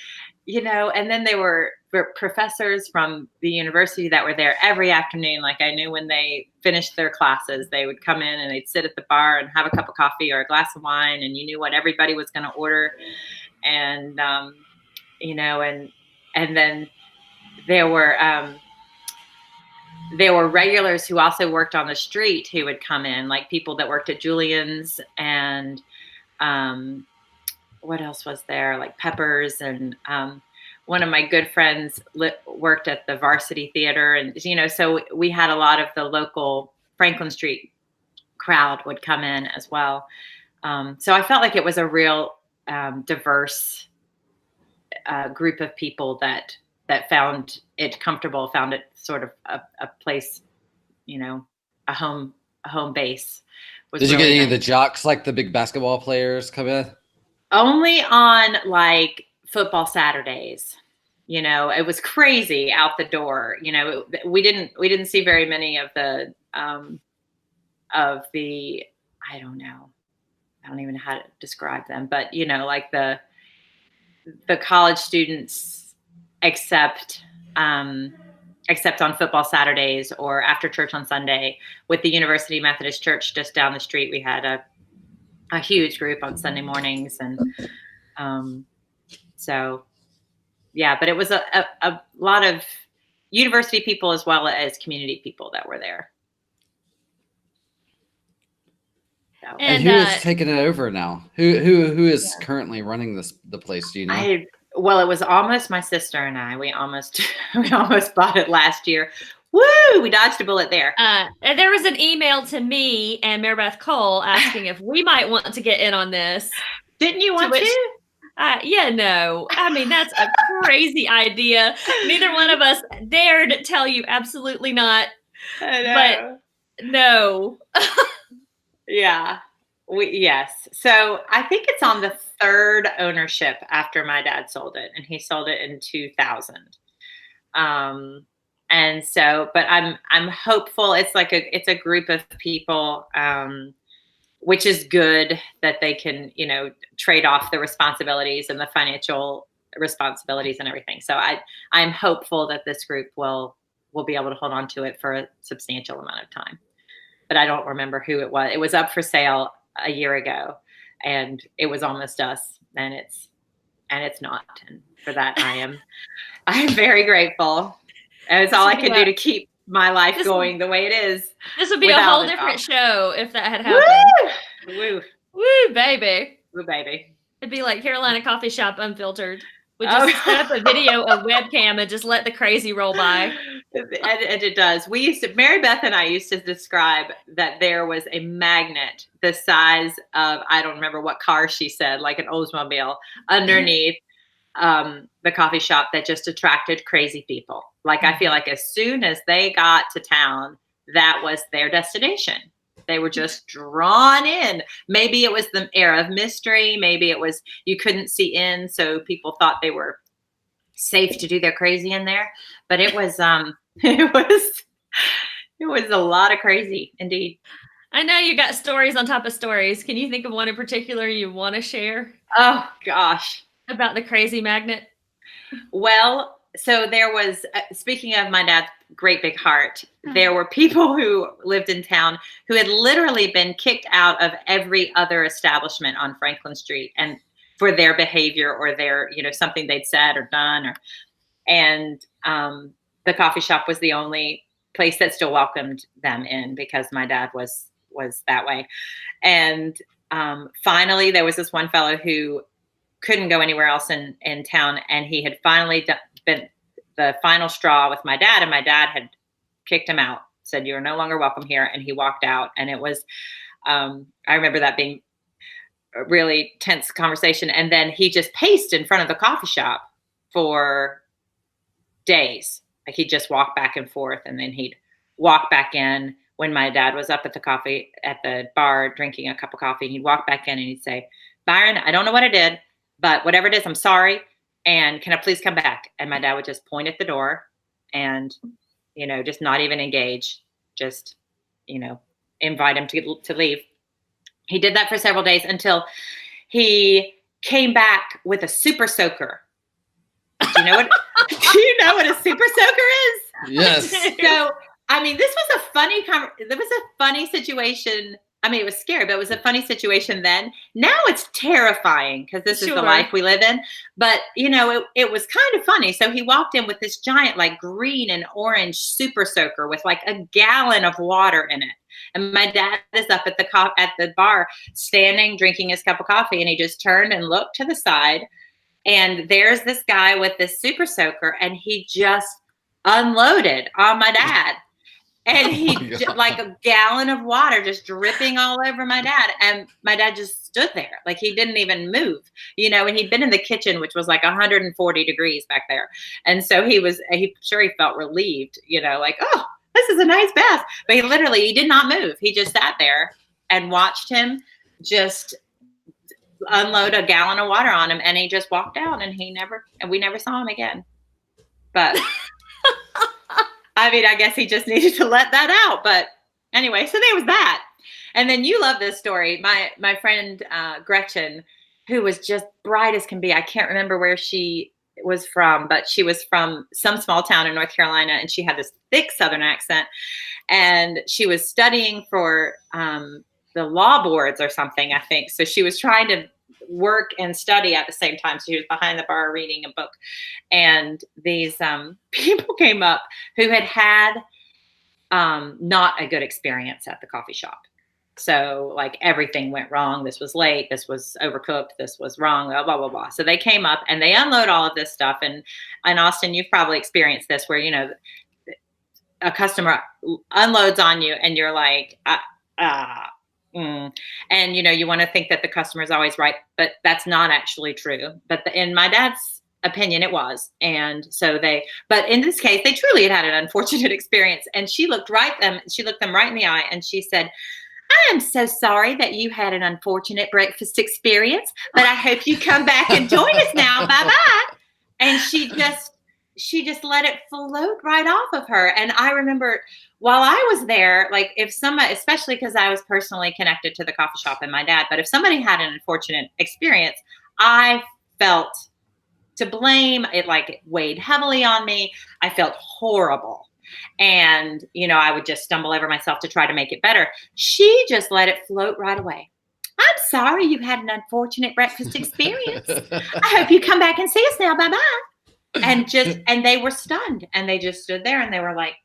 and then they were professors from the university that were there every afternoon. Like, I knew when they finished their classes, they would come in and they'd sit at the bar and have a cup of coffee or a glass of wine, and you knew what everybody was going to order. And, and then there were regulars who also worked on the street who would come in, like people that worked at Julian's, and what else was there? Like Peppers, and one of my good friends worked at the Varsity Theater, and so we had a lot of the local Franklin Street crowd would come in as well. So I felt like it was a real diverse group of people that found it comfortable, found it sort of a place, a home base. Did you get any of the jocks, like the big basketball players, come in? Only on like football Saturdays. It was crazy out the door. We didn't see very many of the I don't know. I don't even know how to describe them, but like the college students, except on football Saturdays or after church on Sunday. With the University Methodist Church just down the street, we had a huge group on Sunday mornings, and so yeah. But it was a lot of university people as well as community people that were there. So. And who is taking it over now? Who is currently running the place? Do you know? Well, it was almost my sister and I. We almost bought it last year. Woo! We dodged a bullet there. And there was an email to me and Mary Beth Cole asking if we might want to get in on this. Didn't you want to? Yeah, no. I mean, that's a crazy idea. Neither one of us dared tell you absolutely not. I know. But no. Yeah. Yes. So I think it's on the third ownership after my dad sold it, and he sold it in 2000. And so, but I'm hopeful. It's a group of people, which is good that they can, trade off the responsibilities and the financial responsibilities and everything. So I'm hopeful that this group will be able to hold on to it for a substantial amount of time. But I don't remember who it was. It was up for sale a year ago, and it was almost us, and it's not. And for that, I'm very grateful. And it's all I can do to keep my life going the way it is. This would be a whole different show if that had happened. Woo! Woo, baby. Woo, baby. It'd be like Carolina Coffee Shop Unfiltered. We just set up a video, a webcam, and just let the crazy roll by. And it does. Mary Beth and I used to describe that there was a magnet the size of, I don't remember what car she said, like an Oldsmobile, underneath the coffee shop that just attracted crazy people. Like, I feel like as soon as they got to town, that was their destination. They were just drawn in. Maybe it was the air of mystery. Maybe it was you couldn't see in, so people thought they were safe to do their crazy in there. But it was it was a lot of crazy indeed. I know you got stories on top of stories. Can you think of one in particular you want to share? Oh gosh, about the crazy magnet? Well, so there was, speaking of my dad's great big heart, there were people who lived in town who had literally been kicked out of every other establishment on Franklin Street, and for their behavior or their, something they'd said or done, and the coffee shop was the only place that still welcomed them in because my dad was that way. And finally, there was this one fellow who couldn't go anywhere else in town, and he had finally been the final straw with my dad, and my dad had kicked him out, said, "You are no longer welcome here," and he walked out. And it was, I remember that being a really tense conversation. And then he just paced in front of the coffee shop for days. Like, he'd just walk back and forth, and then he'd walk back in when my dad was up at the bar drinking a cup of coffee, and he'd walk back in and he'd say, "Byron, I don't know what I did, but whatever it is, I'm sorry. And can I please come back?" And my dad would just point at the door and, just not even engage, just, invite him to leave. He did that for several days until he came back with a super soaker. Do you know what a super soaker is? Yes. So, I mean, this was a funny situation. I mean, it was scary, but it was a funny situation then. Now it's terrifying because this is the life we live in. But, it was kind of funny. So he walked in with this giant, like, green and orange super soaker with like a gallon of water in it. And my dad is up at the bar standing, drinking his cup of coffee. And he just turned and looked to the side. And there's this guy with this super soaker, and he just unloaded on my dad. And he, like, a gallon of water just dripping all over my dad. And my dad just stood there. Like, he didn't even move, and he'd been in the kitchen, which was like 140 degrees back there. And so he felt relieved, like, oh, this is a nice bath. But he did not move. He just sat there and watched him just unload a gallon of water on him. And he just walked out, and we never saw him again. But I mean, I guess he just needed to let that out. But anyway, so there was that. And then you love this story. My friend Gretchen, who was just bright as can be. I can't remember where she was from, but she was from some small town in North Carolina, and she had this thick Southern accent. And she was studying for the law boards or something, I think. So she was trying to work and study at the same time. So she was behind the bar reading a book. And these people came up who had not a good experience at the coffee shop. So, like, everything went wrong. This was late. This was overcooked. This was wrong, blah, blah, blah, blah. So they came up and they unload all of this stuff. And Austin, you've probably experienced this where, a customer unloads on you and you're like, and, you want to think that the customer is always right, but that's not actually true. But in my dad's opinion, it was. And so but in this case, they truly had an unfortunate experience. And she looked them right in the eye, and she said, I am so sorry that you had an unfortunate breakfast experience, but I hope you come back and join us now. Bye-bye. And she just let it float right off of her. And I remember while I was there, like if somebody, especially because I was personally connected to the coffee shop and my dad, but if somebody had an unfortunate experience, I felt to blame. It like weighed heavily on me. I felt horrible. And, I would just stumble over myself to try to make it better. She just let it float right away. I'm sorry you had an unfortunate breakfast experience. I hope you come back and see us now. Bye-bye. And they were stunned, and they just stood there and they were like,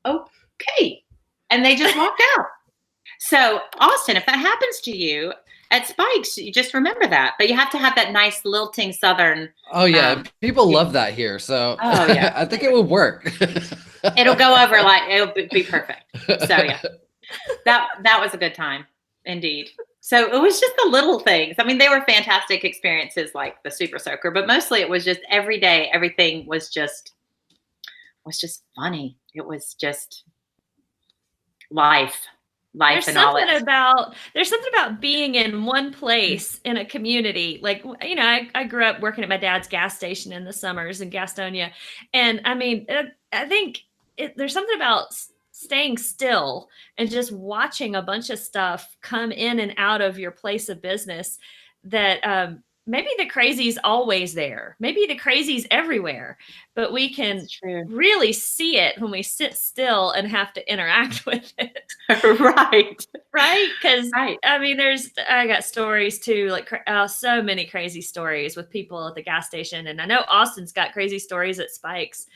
okay. And they just walked out. So Austin, if that happens to you at Spike's, you just remember that, but you have to have that nice lilting Southern. Oh yeah. People love that here. So yeah. I think it would work. It'll go over it'll be perfect. So yeah, that was a good time indeed. So it was just the little things. I mean, they were fantastic experiences like the Super Soaker, but mostly it was just every day. Everything was just funny. It was just life. There's And all something about being in one place in a community. Like, I grew up working at my dad's gas station in the summers in Gastonia. And I mean, I think there's something about staying still and just watching a bunch of stuff come in and out of your place of business that maybe the crazy's always there. Maybe the crazy's everywhere, but we can really see it when we sit still and have to interact with it. Right. Because I mean, I got stories too, like so many crazy stories with people at the gas station. And I know Austin's got crazy stories at Spike's.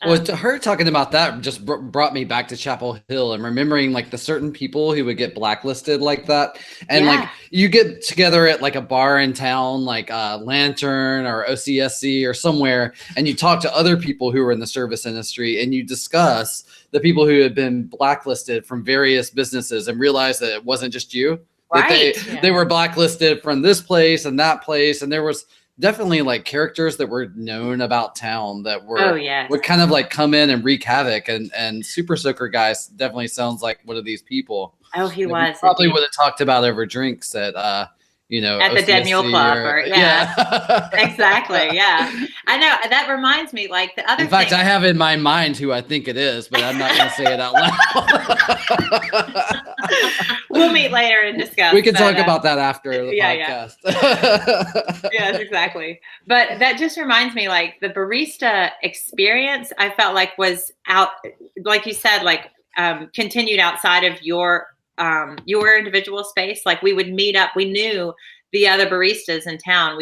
Well, her talking about that just brought me back to Chapel Hill and remembering like the certain people who would get blacklisted like that. And like you get together at like a bar in town, like Lantern or OCSC or somewhere, and you talk to other people who are in the service industry and you discuss the people who had been blacklisted from various businesses and realize that it wasn't just you. Right. That they were blacklisted from this place and that place. And there was definitely like characters that were known about town that would kind of like come in and wreak havoc, and Super Soaker guys definitely sounds like one of these people. Oh, he was. Probably would have talked about over drinks at at OCSC the Dead Mule Club exactly. Yeah, I know. That reminds me, like the other. In fact, I have in my mind who I think it is, but I'm not going to say it out loud. We'll meet later and discuss. We can talk about that after the podcast. Yes, exactly. But that just reminds me, like the barista experience, I felt like was out, like you said, like continued outside of your individual space. Like we would meet up. We knew the other baristas in town.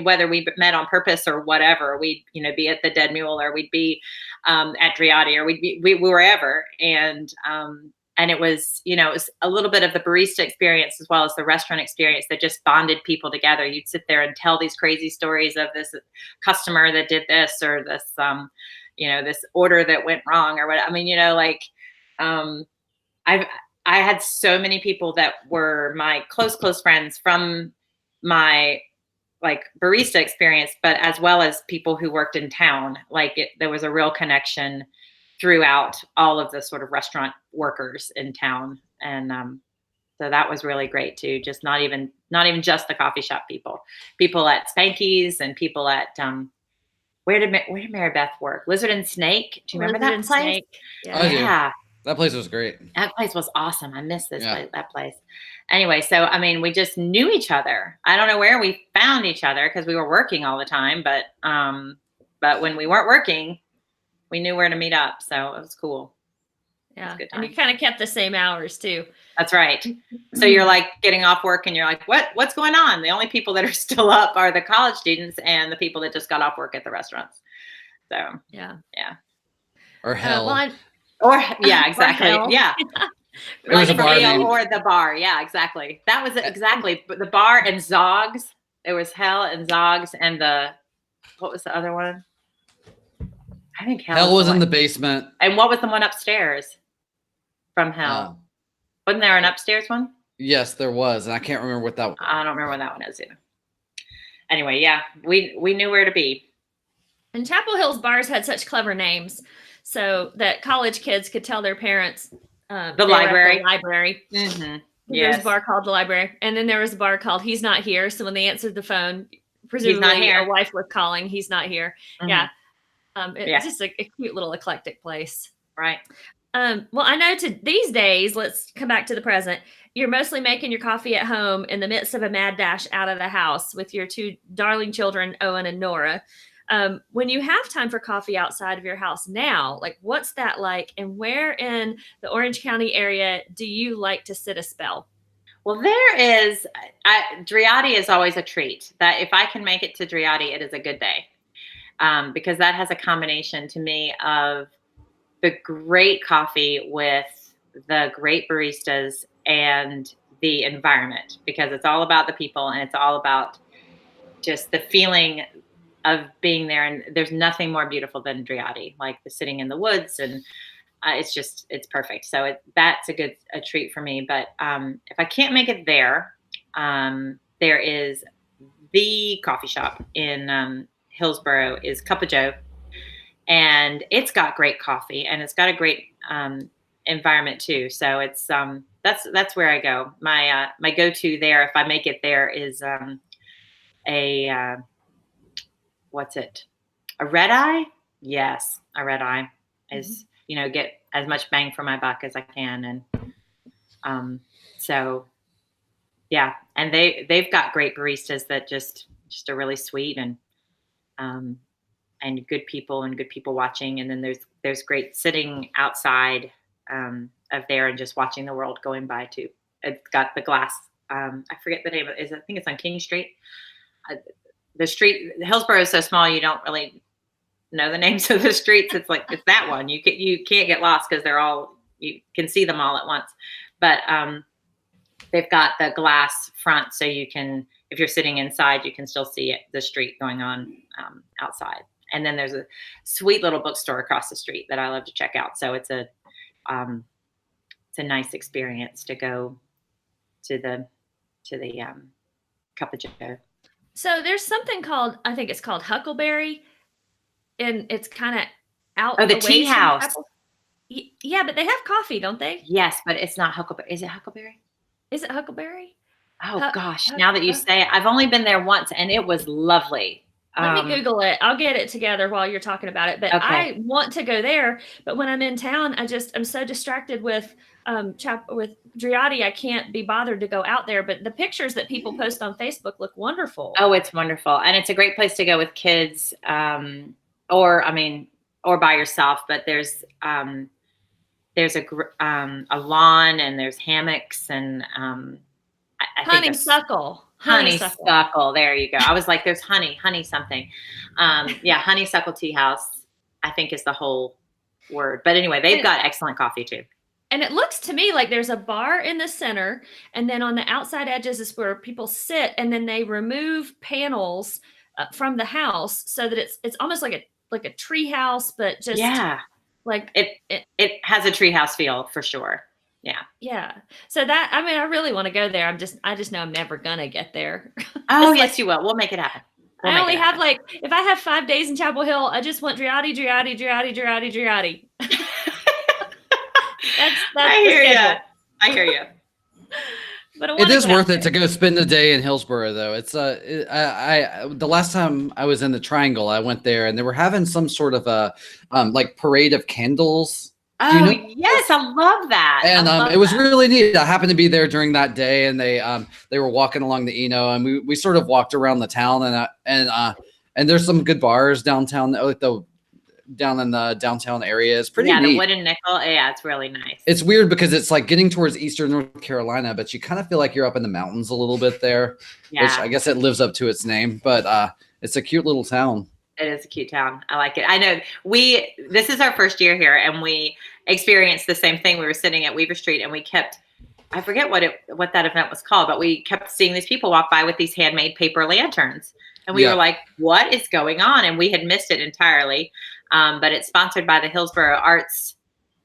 Whether we met on purpose or whatever, we'd, be at the Dead Mule or we'd be at Driade or we wherever. And it was, it was a little bit of the barista experience as well as the restaurant experience that just bonded people together. You'd sit there and tell these crazy stories of this customer that did this or this, this order that went wrong or what. I had so many people that were my close friends from my like barista experience, but as well as people who worked in town. There was a real connection throughout all of the sort of restaurant workers in town. And so that was really great too. Just not even just the coffee shop people at Spanky's and people at, where did Mary Beth work? Lizard and Snake. Do you remember that place? Snake. Yeah. That place was great. That place was awesome. I miss that place. Anyway, so, we just knew each other. I don't know where we found each other because we were working all the time, but when we weren't working, we knew where to meet up. So it was cool. Yeah. And you kind of kept the same hours too. That's right. So you're like getting off work and you're like, what's going on? The only people that are still up are the college students and the people that just got off work at the restaurants. So, yeah. Or hell. Exactly. Hell. Yeah. There was a bar or the bar. Yeah, exactly. That was exactly the bar and Zogs. There was Hell and Zogs and what was the other one? I think Hell was in the basement. And what was the one upstairs from Hell? Wasn't there an upstairs one? Yes, there was. And I can't remember what that one. I don't remember what that one is either. Anyway, yeah, we knew where to be. And Chapel Hill's bars had such clever names so that college kids could tell their parents the library. The library. Mm-hmm. There was a bar called the library, and then there was a bar called He's Not Here. So when they answered the phone, presumably a wife was calling. He's not here. Mm-hmm. Yeah. It's just a cute little eclectic place. Right. Well, I know these days, let's come back to the present. You're mostly making your coffee at home in the midst of a mad dash out of the house with your two darling children, Owen and Nora. When you have time for coffee outside of your house now, like what's that like? And where in the Orange County area do you like to sit a spell? Well, Driade is always a treat. That if I can make it to Driade, it is a good day. Because that has a combination to me of the great coffee with the great baristas and the environment, because it's all about the people and it's all about just the feeling of being there. And there's nothing more beautiful than Driade, like the sitting in the woods, and it's perfect. So that's a treat for me. But if I can't make it there, there is the coffee shop in Hillsborough is Cup-a-Joe, and it's got great coffee and it's got a great environment too. So it's that's where I go. My go-to there, if I make it there, is what's it? A red eye? Yes, a red eye is get as much bang for my buck as I can, and so yeah, and they've got great baristas that just are really sweet and good people watching. And then there's great sitting outside of there and just watching the world going by too. It's got the glass. I forget the name of it. I think it's on King Street. The street, Hillsborough is so small, you don't really know the names of the streets. It's like, it's that one. You can't get lost because you can see them all at once. But they've got the glass front, so you can, if you're sitting inside, you can still see the street going on outside. And then there's a sweet little bookstore across the street that I love to check out. So it's a nice experience to go to the Cup-a-joe. So there's something called, I think it's called Huckleberry, and it's kind of out. Oh, the tea house. Yeah, but they have coffee, don't they? Yes, but it's not Huckleberry. Is it Huckleberry? Is it Huckleberry? Oh gosh, now that you say it, I've only been there once and it was lovely. Let me Google it. I'll get it together while you're talking about it. But okay. I want to go there, but when I'm in town, I'm so distracted with Driade, I can't be bothered to go out there. But the pictures that people post on Facebook look wonderful. Oh, it's wonderful, and it's a great place to go with kids, or by yourself. But there's a lawn, and there's hammocks, and honeysuckle. Honeysuckle. There you go. I was like, there's honey something. Yeah, honeysuckle tea house, I think, is the whole word. But anyway, they've got excellent coffee too. And it looks to me like there's a bar in the center, and then on the outside edges is where people sit, and then they remove panels from the house so that it's almost like a tree house, but just like it has a tree house feel for sure. Yeah. So that, I mean, I really want to go there. I just know I'm never gonna get there. Oh, yes, you will. We'll make it happen. I only have if I have 5 days in Chapel Hill, I just want Driade. That's I hear you. But it is worth it to go spend a day in Hillsborough, though. It's the last time I was in the Triangle, I went there, and they were having some sort of a like parade of candles. Oh, yes, I love that. And it was really neat. I happened to be there during that day, and they were walking along the Eno, and we sort of walked around the town, and there's some good bars downtown, down in the downtown area. It's pretty neat. The Wooden Nickel. Yeah, it's really nice. It's weird because it's like getting towards eastern North Carolina, but you kind of feel like you're up in the mountains a little bit there, which I guess it lives up to its name. But it's a cute little town. It is a cute town. I like it. I know this is our first year here, and we experienced the same thing. We were sitting at Weaver Street, and we kept, I forget what that event was called, but we kept seeing these people walk by with these handmade paper lanterns. And we were like, what is going on? And we had missed it entirely. But it's sponsored by the Hillsborough Arts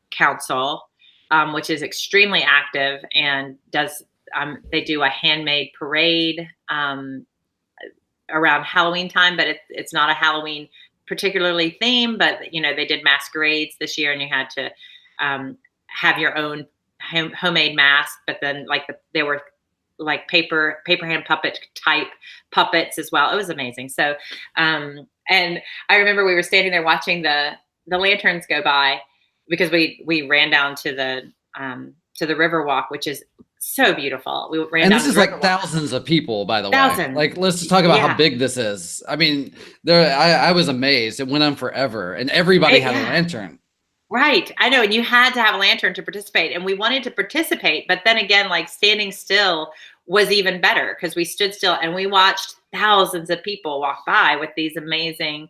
Council, which is extremely active and does, they do a handmade parade around Halloween time, but it's not a Halloween particularly theme, but they did masquerades this year, and you had to have your own homemade masks, but then like they were like paper hand puppet type puppets as well. It was amazing. So, and I remember we were standing there watching the lanterns go by because we ran down to the river walk, which is so beautiful. We ran and down this is like thousands of people, by the way. Like, let's just talk about how big this is. I mean, I was amazed. It went on forever, and everybody had a lantern. Right. I know. And you had to have a lantern to participate. And we wanted to participate. But then again, like standing still was even better because we stood still and we watched thousands of people walk by with these amazing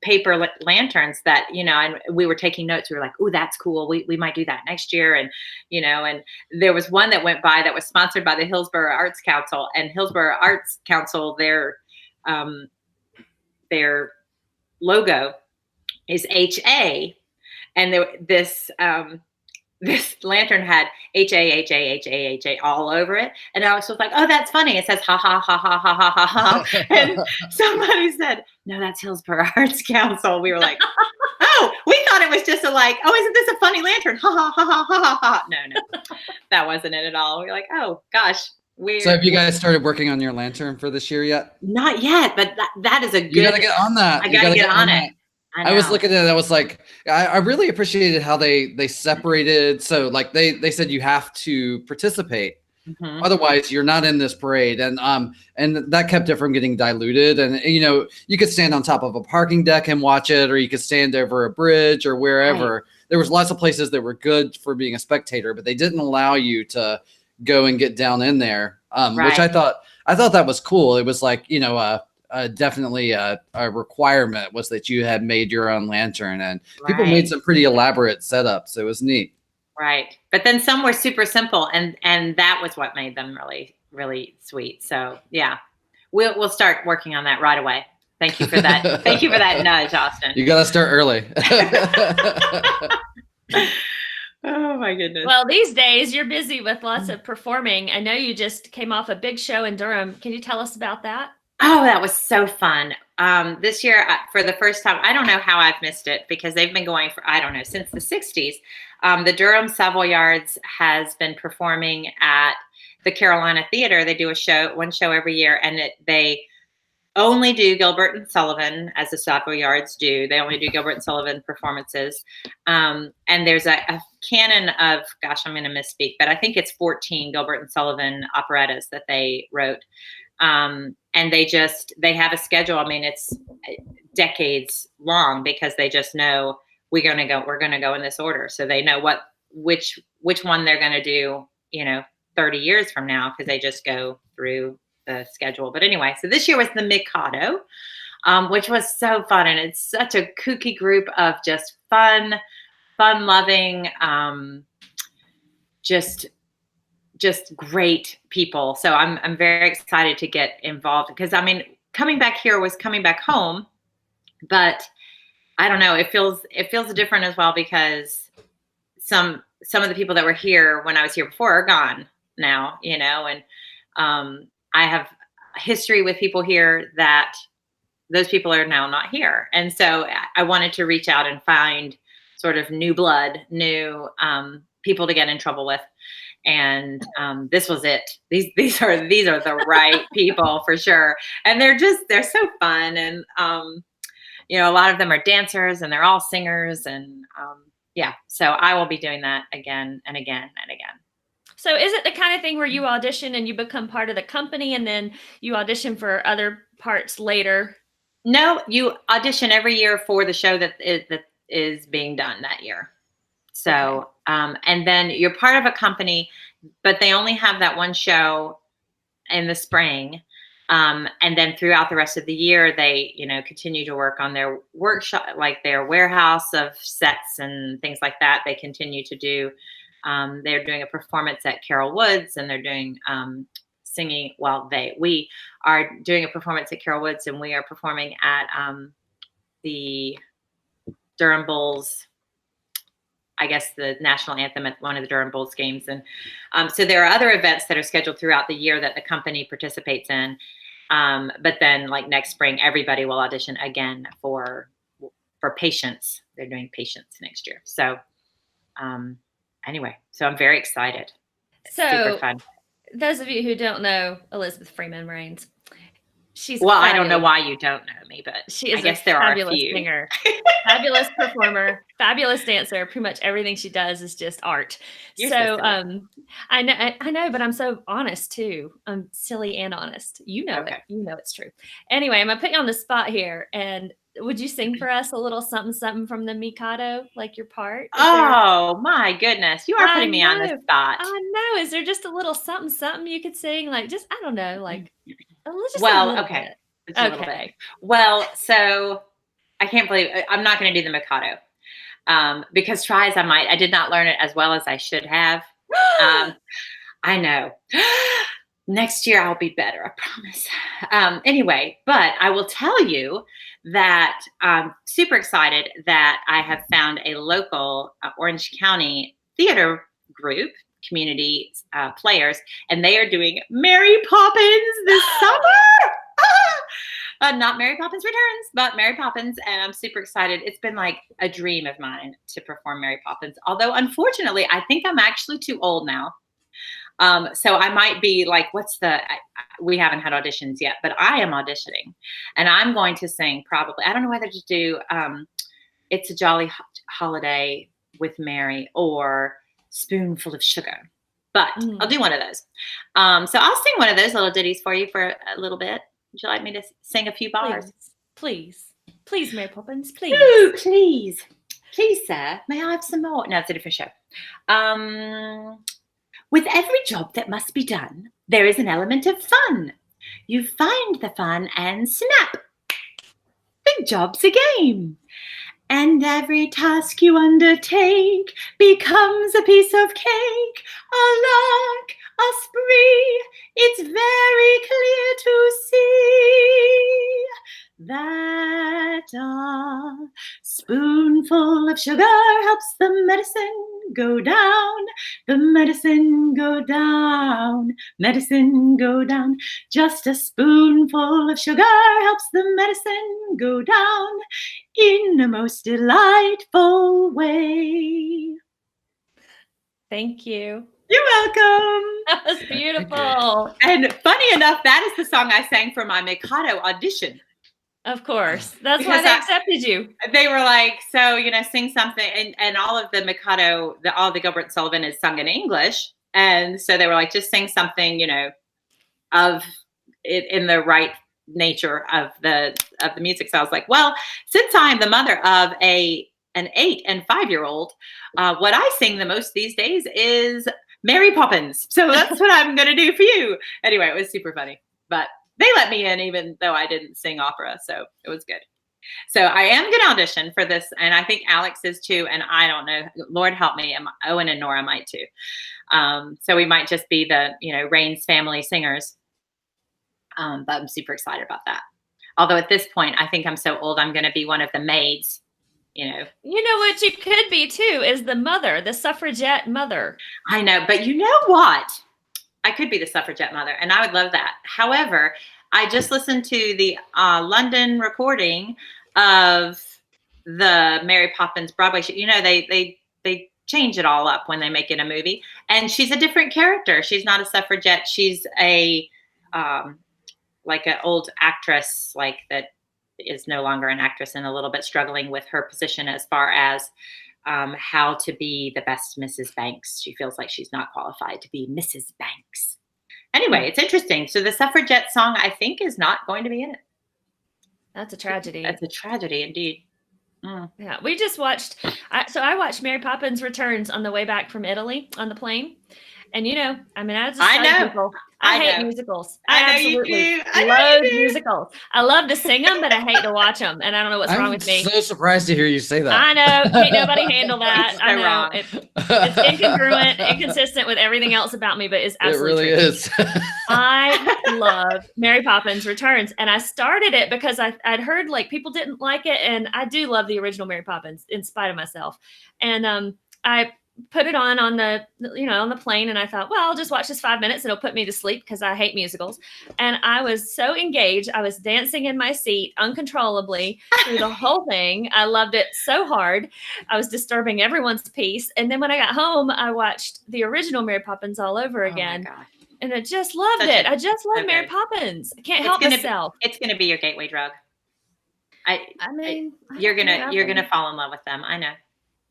paper lanterns that, you know, and we were taking notes. We were like, "Ooh, that's cool. We might do that next year." And, you know, and there was one that went by that was sponsored by the Hillsborough Arts Council, and Hillsborough Arts Council, their logo is HA. And this lantern had HA all over it. And I was just like, "Oh, that's funny. It says ha ha ha ha ha ha ha ha." And somebody said, "No, that's Hillsborough Arts Council." We were like, "Oh, we thought it was just oh, isn't this a funny lantern? Ha ha ha ha ha ha." No, that wasn't it at all. We were like, "Oh gosh." So have you guys started working on your lantern for this year yet? Not yet, but that is a good. You got to get on that. I got to get on it. I was looking at it. I was like, I really appreciated how they separated. So like they said you have to participate. Mm-hmm. Otherwise you're not in this parade. And that kept it from getting diluted. And, you know, you could stand on top of a parking deck and watch it, or you could stand over a bridge or wherever. Right. There was lots of places that were good for being a spectator, but they didn't allow you to go and get down in there. Which I thought that was cool. It was like, you know, definitely a requirement was that you had made your own lantern, and people made some pretty elaborate setups. It was neat. Right. But then some were super simple, and that was what made them really, really sweet. So yeah, we'll start working on that right away. Thank you for that. Thank you for that nudge, Austin. You got to start early. Oh my goodness. Well, these days you're busy with lots of performing. I know you just came off a big show in Durham. Can you tell us about that? Oh, that was so fun. This year, for the first time, I don't know how I've missed it because they've been going for, I don't know, since the 60s. The Durhamsavoyards has been performing at the Carolinatheatre. They do one show every year, and they only do Gilbert and Sullivan, as the Savoyards do. They only do Gilbert and Sullivan performances. And there's a canon of, gosh, I'm going to misspeak, but I think it's 14 Gilbert and Sullivan operettas that they wrote. And they have a schedule. I mean, it's decades long because they just know we're going to go in this order. So they know which one they're going to do, you know, 30 years from now, because they just go through the schedule. But anyway, so this year was the Mikado, which was so fun. And it's such a kooky group of just fun loving, just great people. So I'm very excited to get involved because, I mean, coming back here was coming back home, but I don't know, it feels different as well because some of the people that were here when I was here before are gone now, you know, and I have history with people here that those people are now not here. And so I wanted to reach out and find sort of new blood, new people to get in trouble with. And this was it. These are the right people for sure. And they're so fun. And, you know, a lot of them are dancers and they're all singers. And yeah, so I will be doing that again and again and again. So is it the kind of thing where you audition and you become part of the company and then you audition for other parts later? No, you audition every year for the show that is being done that year. So, okay. And then you're part of a company, but they only have that one show in the spring. And then throughout the rest of the year, they, you know, continue to work on their workshop, like their warehouse of sets and things like that. They continue to do, they're doing a performance at Carol Woods, and they're doing singing. Well, we are doing a performance at Carol Woods, and we are performing at the Durham Bulls, I guess the national anthem at one of the Durham Bulls games. And so there are other events that are scheduled throughout the year that the company participates in. But then like next spring, everybody will audition again for Patience. They're doing Patience next year. So anyway, so I'm very excited. It's So, super fun. Those of you who don't know Elizabeth Freeman Raines, she's Well, I don't know fabulous. why you don't know me, but She is I guess there are a fabulous few. singer, fabulous performer, fabulous dancer. Pretty much everything she does is just art. You're So, so silly. I know, but I'm so honest too. I'm silly and honest. You know Okay. it. You know it's true. Anyway, I'm gonna put you on the spot here. And would you sing for us a little something, something from the Mikado, like your part? Oh my goodness, you are I putting me on the know. spot. I know. Is there just a little something, something you could sing? Like, just, I don't know, like, just a Well, little okay. bit. Just a little bit. Okay. Well, so I can't believe I'm not going to do the Mikado because try as I might, I did not learn it as well as I should have. I know. Next year I'll be better, I promise. Anyway, but I will tell you that I'm super excited that I have found a local Orange County theater group, community players, and they are doing Mary Poppins this summer. Not Mary Poppins Returns, but Mary Poppins, and I'm super excited. It's been like a dream of mine to perform Mary Poppins, although unfortunately, I think I'm actually too old now. So I might be like, we haven't had auditions yet, but I am auditioning, and I'm going to sing probably, I don't know whether to do It's a Jolly Holiday with Mary or Spoonful of Sugar, but I'll do one of those. So I'll sing one of those little ditties for you for a little bit. Would you like me to sing a few bars? Please, Mary Poppins, please. Ooh, please, sir. May I have some more? No, it's a different show. With every job that must be done, there is an element of fun. You find the fun and snap. The job's a game. And every task you undertake becomes a piece of cake, a lark, a spree. It's very clear to see that a spoonful of sugar helps the medicine go down, the medicine go down, medicine go down. Just a spoonful of sugar helps the medicine go down in a most delightful way. Thank you. You're welcome. That was beautiful. And funny enough, that is the song I sang for my Mikado audition. Of course. That's why they accepted you. They were like, so, sing something. And all of the Mikado, all the Gilbert Sullivan is sung in English. And so they were like, just sing something, of it in the right nature of the music. So I was like, well, since I'm the mother of an 8 and 5-year-old, what I sing the most these days is Mary Poppins. So that's what I'm going to do for you. Anyway, it was super funny, but they let me in even though I didn't sing opera. So it was good. So I am going to audition for this. And I think Alex is too. And I don't know, Lord help me. Owen and Nora might too. So we might just be the, Raines family singers. But I'm super excited about that. Although at this point, I think I'm so old, I'm going to be one of the maids, You know what you could be too is the mother, the suffragette mother. I know, but you know what? I could be the suffragette mother, and I would love that. However, I just listened to the London recording of the Mary Poppins Broadway show. They change it all up when they make it a movie, and she's a different character. She's not a suffragette. She's a like an old actress, like that is no longer an actress and a little bit struggling with her position as far as how to be the best Mrs. Banks. She feels like she's not qualified to be Mrs. Banks. Anyway, it's interesting. So the suffragette song, I think, is not going to be in it. That's a tragedy. That's a tragedy indeed. Yeah, we just watched. I watched Mary Poppins Returns on the way back from Italy on the plane, and I hate musicals. I absolutely love musicals. I love to sing them, but I hate to watch them, and I don't know what's wrong with me. I'm so surprised to hear you say that. I know. Can't nobody handle that. So I know. wrong. It's incongruent, inconsistent with everything else about me, but it's absolutely It really is. I love Mary Poppins Returns, and I started it because I'd heard like people didn't like it, and I do love the original Mary Poppins in spite of myself. And I put it on the, on the plane. And I thought, well, I'll just watch this 5 minutes. It'll put me to sleep because I hate musicals. And I was so engaged. I was dancing in my seat uncontrollably through the whole thing. I loved it so hard. I was disturbing everyone's peace. And then when I got home, I watched the original Mary Poppins all over again. Oh my gosh. And I just loved it. I just love Mary Poppins. I can't help myself. It's going to be your gateway drug. You're going to fall in love with them. I know.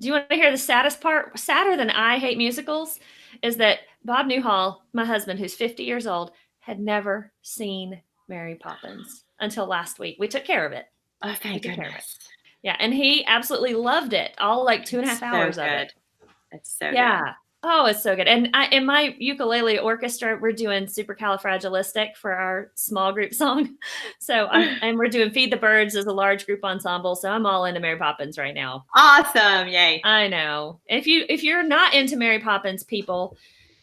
Do you want to hear the saddest part? Sadder than I hate musicals is that Bob Newhall, my husband, who's 50 years old, had never seen Mary Poppins until last week. We took care of it. Oh, thank goodness. Yeah, and he absolutely loved it. All like 2.5 hours of it. It's so good. Yeah. Oh, it's so good. And in my ukulele orchestra, we're doing Supercalifragilistic for our small group song. So and we're doing Feed the Birds as a large group ensemble. So I'm all into Mary Poppins right now. Awesome. Yay. I know. If you're not into Mary Poppins, people,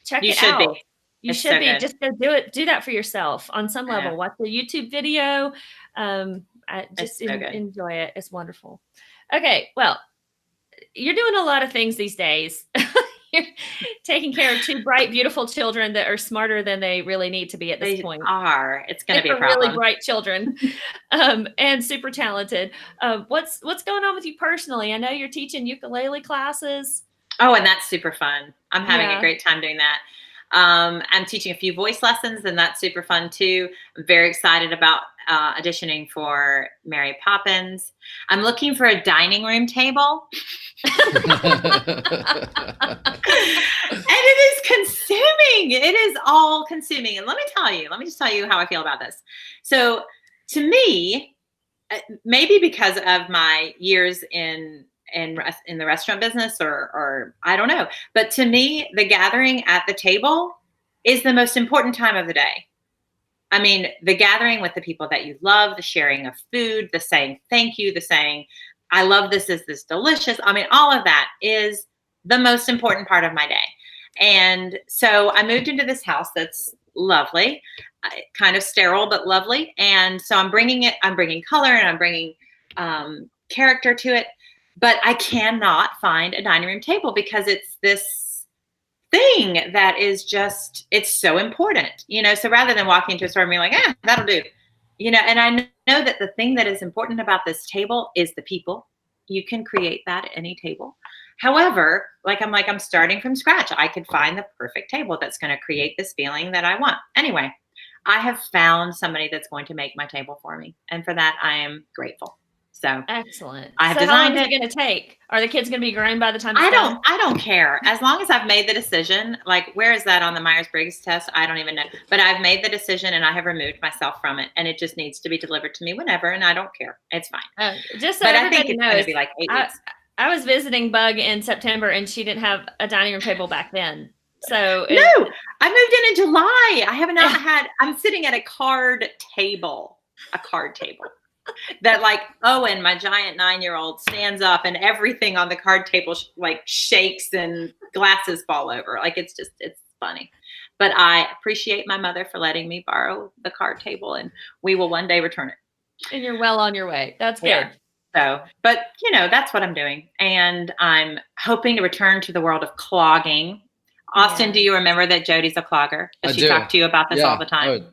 check it out. Be. You should be. Just go do it. Do that for yourself on some level. Watch the YouTube video. Enjoy it. It's wonderful. Okay. Well, you're doing a lot of things these days. You're taking care of 2 bright, beautiful children that are smarter than they really need to be at this point. It's going to be a problem. Really bright children, and super talented. What's going on with you personally? I know you're teaching ukulele classes. Oh, and that's super fun. I'm having a great time doing that. I'm teaching a few voice lessons, and that's super fun too. I'm very excited about auditioning for Mary Poppins. I'm looking for a dining room table. And it is consuming. It is all consuming. And let me just tell you how I feel about this. So to me, maybe because of my years in the restaurant business or I don't know, but to me, the gathering at the table is the most important time of the day. I mean, the gathering with the people that you love, the sharing of food, the saying thank you, the saying, I love this, is this delicious? I mean, all of that is the most important part of my day. And so I moved into this house that's lovely, kind of sterile, but lovely. And so I'm bringing color and I'm bringing character to it. But I cannot find a dining room table because it's this thing that is just, it's so important, so rather than walking into a store and being like, that'll do, and I know that the thing that is important about this table is the people. You can create that at any table. However, I'm starting from scratch. I could find the perfect table that's going to create this feeling that I want. Anyway, I have found somebody that's going to make my table for me. And for that, I am grateful. So excellent. I have designed how long is it going to take? Are the kids going to be grown by the time? I don't care. As long as I've made the decision, where is that on the Myers-Briggs test? I don't even know. But I've made the decision and I have removed myself from it. And it just needs to be delivered to me whenever. And I don't care. It's fine. Just so but everybody I think it's knows, going to be 8 weeks. I was visiting Bug in September and she didn't have a dining room table back then. So no, I moved in July. I have not I'm sitting at a card table. That Owen, my giant 9-year-old, stands up and everything on the card table shakes and glasses fall over. It's funny. But I appreciate my mother for letting me borrow the card table, and we will one day return it. And you're well on your way. That's good. Yeah. So, but that's what I'm doing. And I'm hoping to return to the world of clogging. Austin, do you remember that Jodie's a clogger? Does she talk to you about this all the time?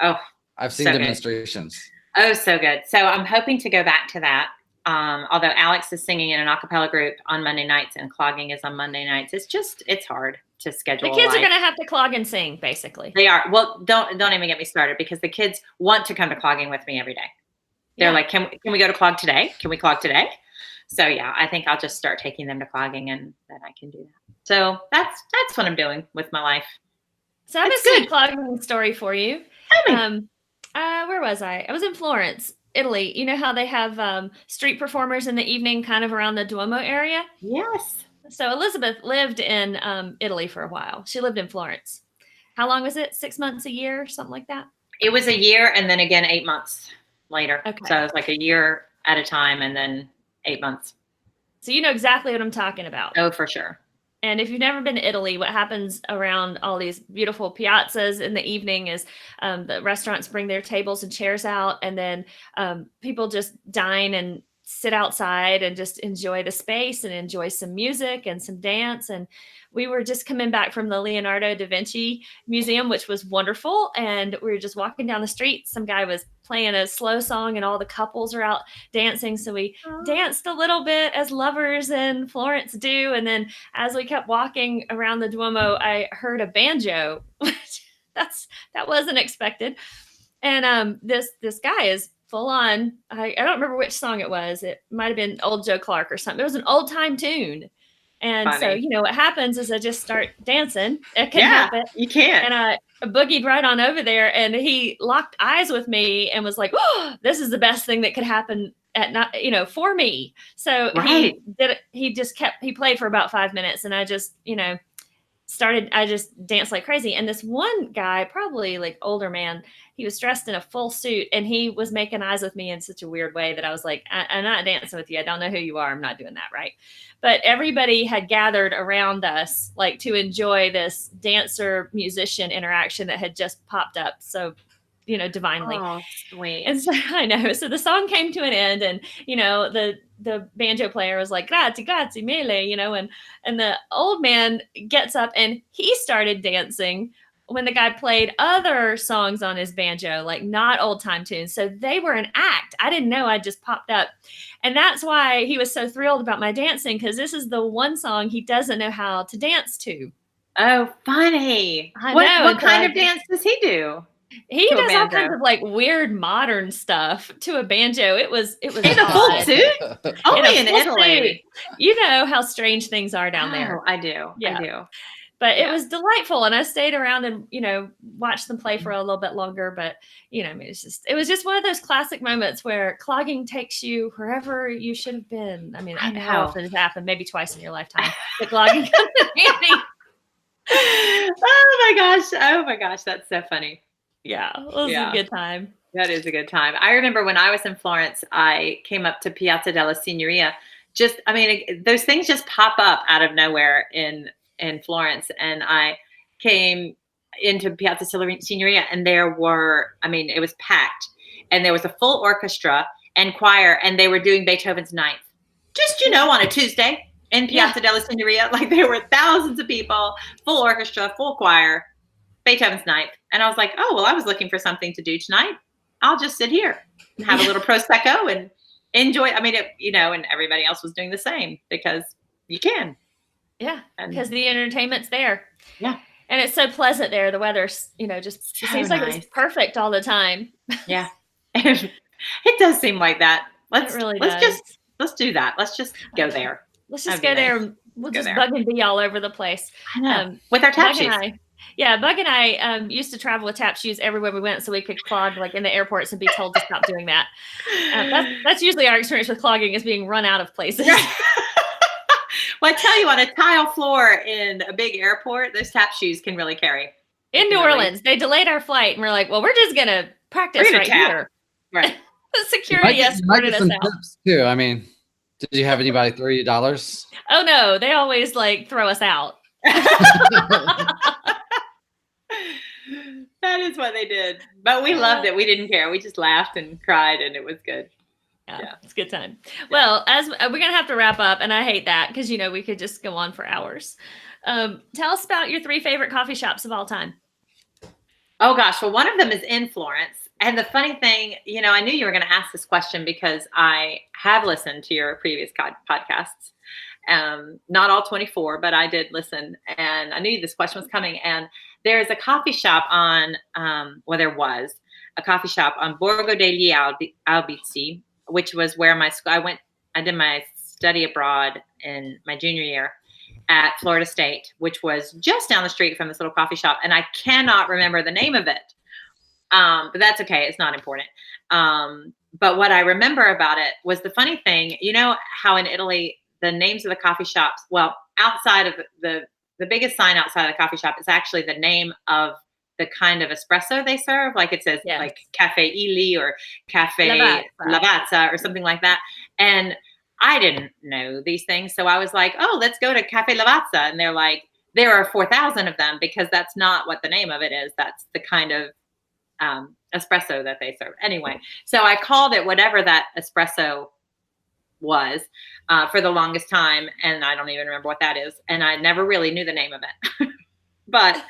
Oh, I've seen demonstrations. Oh, so good. So I'm hoping to go back to that. Although Alex is singing in an a cappella group on Monday nights and clogging is on Monday nights. It's hard to schedule. The kids are going to have to clog and sing, basically. They are. Well, don't even get me started because the kids want to come to clogging with me every day. They're like, can we go to clog today? Can we clog today? So yeah, I think I'll just start taking them to clogging and then I can do that. So that's what I'm doing with my life. So I have a good clogging story for you. Tell me. Where was I? I was in Florence, Italy. You know how they have street performers in the evening kind of around the Duomo area? Yes. So Elizabeth lived in Italy for a while. She lived in Florence. How long was it? 6 months, a year, something like that? It was a year and then again 8 months later. Okay. So it was a year at a time and then 8 months. So you know exactly what I'm talking about. Oh, for sure. And if you've never been to Italy, what happens around all these beautiful piazzas in the evening is the restaurants bring their tables and chairs out, and then people just dine and sit outside and just enjoy the space and enjoy some music and some dance. And we were just coming back from the Leonardo da Vinci Museum, which was wonderful. And we were just walking down the street. Some guy was playing a slow song and all the couples are out dancing. So we danced a little bit as lovers in Florence do. And then as we kept walking around the Duomo, I heard a banjo. That wasn't expected. And this guy is full on. I don't remember which song it was. It might have been Old Joe Clark or something. It was an old time tune. And Funny. so, you know, what happens is I just start dancing. It can happen. You can. And I boogied right on over there, and he locked eyes with me and was like, "Oh, this is the best thing that could happen at night, you know, for me." So Right. he did it. He played for about 5 minutes, and I just, you know, I just danced like crazy. And this one guy, probably like older man, he was dressed in a full suit and he was making eyes with me in such a weird way that I was like, I'm not dancing with you. I don't know who you are. I'm not doing that. Right. But everybody had gathered around us, like, to enjoy this dancer musician interaction that had just popped up. So, you know, divinely. Oh, sweet. And so I know. So the song came to an end, and, you know, the banjo player was like, grazie mille, you know, and the old man gets up and he started dancing when the guy played other songs on his banjo, like not old time tunes. So they were an act. I didn't know. I just popped up. And that's why he was so thrilled about my dancing, because this is the one song he doesn't know how to dance to. Oh, funny. I know. What kind of dance does he do? He does all kinds of like weird modern stuff to a banjo. It was in a full suit? Only in Italy. You know how strange things are down there. I do. Yeah. I do. But it was delightful, and I stayed around and, you know, watched them play for a little bit longer. But, you know, I mean, it was just one of those classic moments where clogging takes you wherever you should have been. I mean, I know how often it's happened, maybe twice in your lifetime. The clogging comes in handy. Oh my gosh, that's so funny. Yeah, it was a good time. That is a good time. I remember when I was in Florence, I came up to Piazza della Signoria. Those things just pop up out of nowhere in Florence. And I came into Piazza Signoria, and it was packed. And there was a full orchestra and choir, and they were doing Beethoven's Ninth. Just, you know, on a Tuesday in Piazza della Signoria. Like, there were thousands of people, full orchestra, full choir, Beethoven's Ninth. And I was like, oh, well, I was looking for something to do tonight. I'll just sit here and have a little Prosecco and enjoy. I mean, and everybody else was doing the same, because you can. Yeah, because the entertainment's there. Yeah. And it's so pleasant there. The weather's, you know, just so it seems like it's perfect all the time. Yeah. It does seem like that. Let's do that. Let's just go there. Let's just go there. And we'll just bug and be all over the place. I know. With our tap shoes. Bug and I used to travel with tap shoes everywhere we went, so we could clog like in the airports and be told to stop doing that. That's usually our experience with clogging, is being run out of places. Well, I tell you, on a tile floor in a big airport, those tap shoes can really carry. In New Orleans, they delayed our flight, and we're like, well, we're just going to practice right here. Right. The security escorted us out. Tips too. I mean, did you have anybody throw you dollars? Oh, no. They always like throw us out. That is what they did. But we loved it. We didn't care. We just laughed and cried, and it was good. Yeah, it's a good time. Well, as we're going to have to wrap up, and I hate that, because, you know, we could just go on for hours. Tell us about your 3 favorite coffee shops of all time. Oh, gosh. Well, one of them is in Florence. And the funny thing, you know, I knew you were going to ask this question because I have listened to your previous podcasts. Not all 24, but I did listen. And I knew this question was coming. And there's a coffee shop there was a coffee shop on Borgo degli Albizzi, which was where I did my study abroad in my junior year at Florida State, which was just down the street from this little coffee shop. And I cannot remember the name of it. But that's okay. It's not important. But what I remember about it was the funny thing, you know how in Italy, the names of the coffee shops, well, outside of the biggest sign outside of the coffee shop is actually the name of the kind of espresso they serve. Like it says like Cafe Ili or Cafe Lavazza or something like that. And I didn't know these things. So I was like, oh, let's go to Cafe Lavazza. And they're like, there are 4,000 of them, because that's not what the name of it is. That's the kind of espresso that they serve. Anyway, so I called it whatever that espresso was for the longest time. And I don't even remember what that is. And I never really knew the name of it. But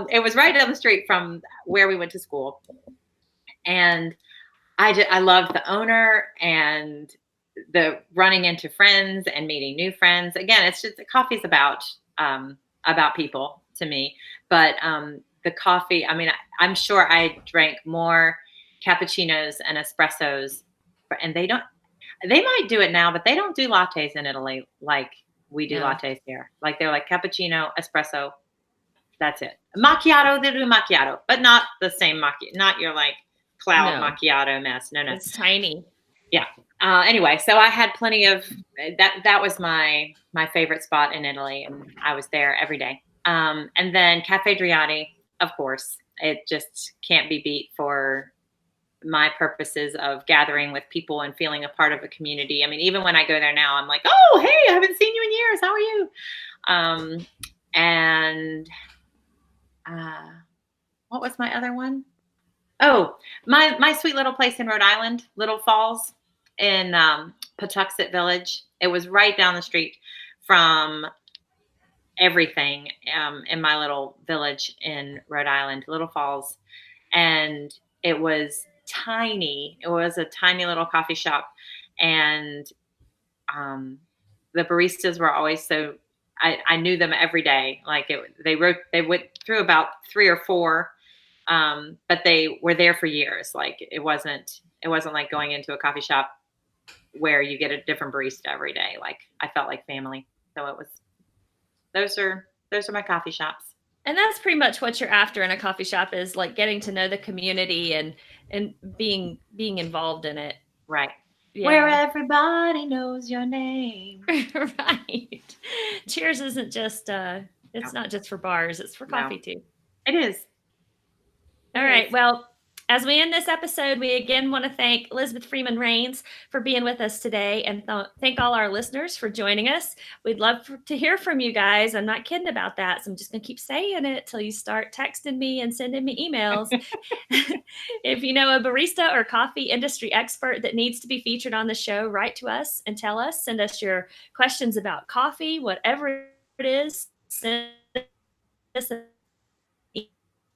it was right down the street from where we went to school. And I loved the owner and the running into friends and meeting new friends. Again, it's just coffee's about people to me. But the coffee, I mean, I'm sure I drank more cappuccinos and espressos, and they might do it now, but they don't do lattes in Italy like we do lattes here. Like they're like cappuccino, espresso. That's it. Macchiato, they do macchiato, but not the same macchiato, not your like cloud macchiato mess. No. It's tiny. Yeah. Anyway, so I had plenty of that. That was my favorite spot in Italy, and I was there every day. And then caffedriade, of course, it just can't be beat for my purposes of gathering with people and feeling a part of a community. I mean, even when I go there now, I'm like, oh, hey, I haven't seen you in years. How are you? And what was my other one? Oh, my sweet little place in Rhode Island, Little Falls in Patuxent Village. It was right down the street from everything in my little village in Rhode Island, Little Falls. And it was tiny. It was a tiny little coffee shop. And the baristas were always so, I knew them every day. Like they went through about 3 or 4, but they were there for years. Like it wasn't like going into a coffee shop where you get a different barista every day. Like I felt like family. So it was, those are my coffee shops. And that's pretty much what you're after in a coffee shop, is like getting to know the community and being involved in it. Right. Yeah. Where everybody knows your name. Right. Cheers isn't just it's not just for bars, it's for coffee too. It is. All right. Well, as we end this episode, we again want to thank Elizabeth Freeman Raines for being with us today, and thank all our listeners for joining us. We'd love to hear from you guys. I'm not kidding about that, so I'm just going to keep saying it till you start texting me and sending me emails. If you know a barista or coffee industry expert that needs to be featured on the show, write to us and tell us. Send us your questions about coffee, whatever it is. Send us an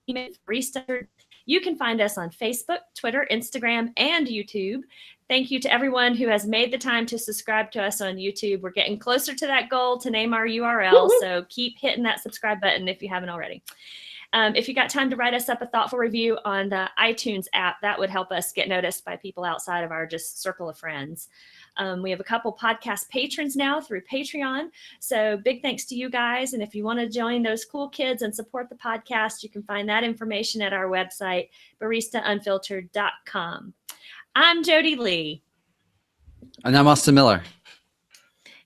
email, barista. You can find us on Facebook, Twitter, Instagram, and YouTube. Thank you to everyone who has made the time to subscribe to us on YouTube. We're getting closer to that goal to name our URL, so keep hitting that subscribe button if you haven't already. If you got time to write us up a thoughtful review on the iTunes app, that would help us get noticed by people outside of our just circle of friends. We have a couple podcast patrons now through Patreon. So big thanks to you guys. And if you want to join those cool kids and support the podcast, you can find that information at our website, baristaunfiltered.com. I'm Jodie And I'm Austin Miller.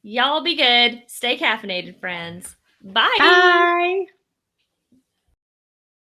Y'all be good. Stay caffeinated, friends. Bye. Bye.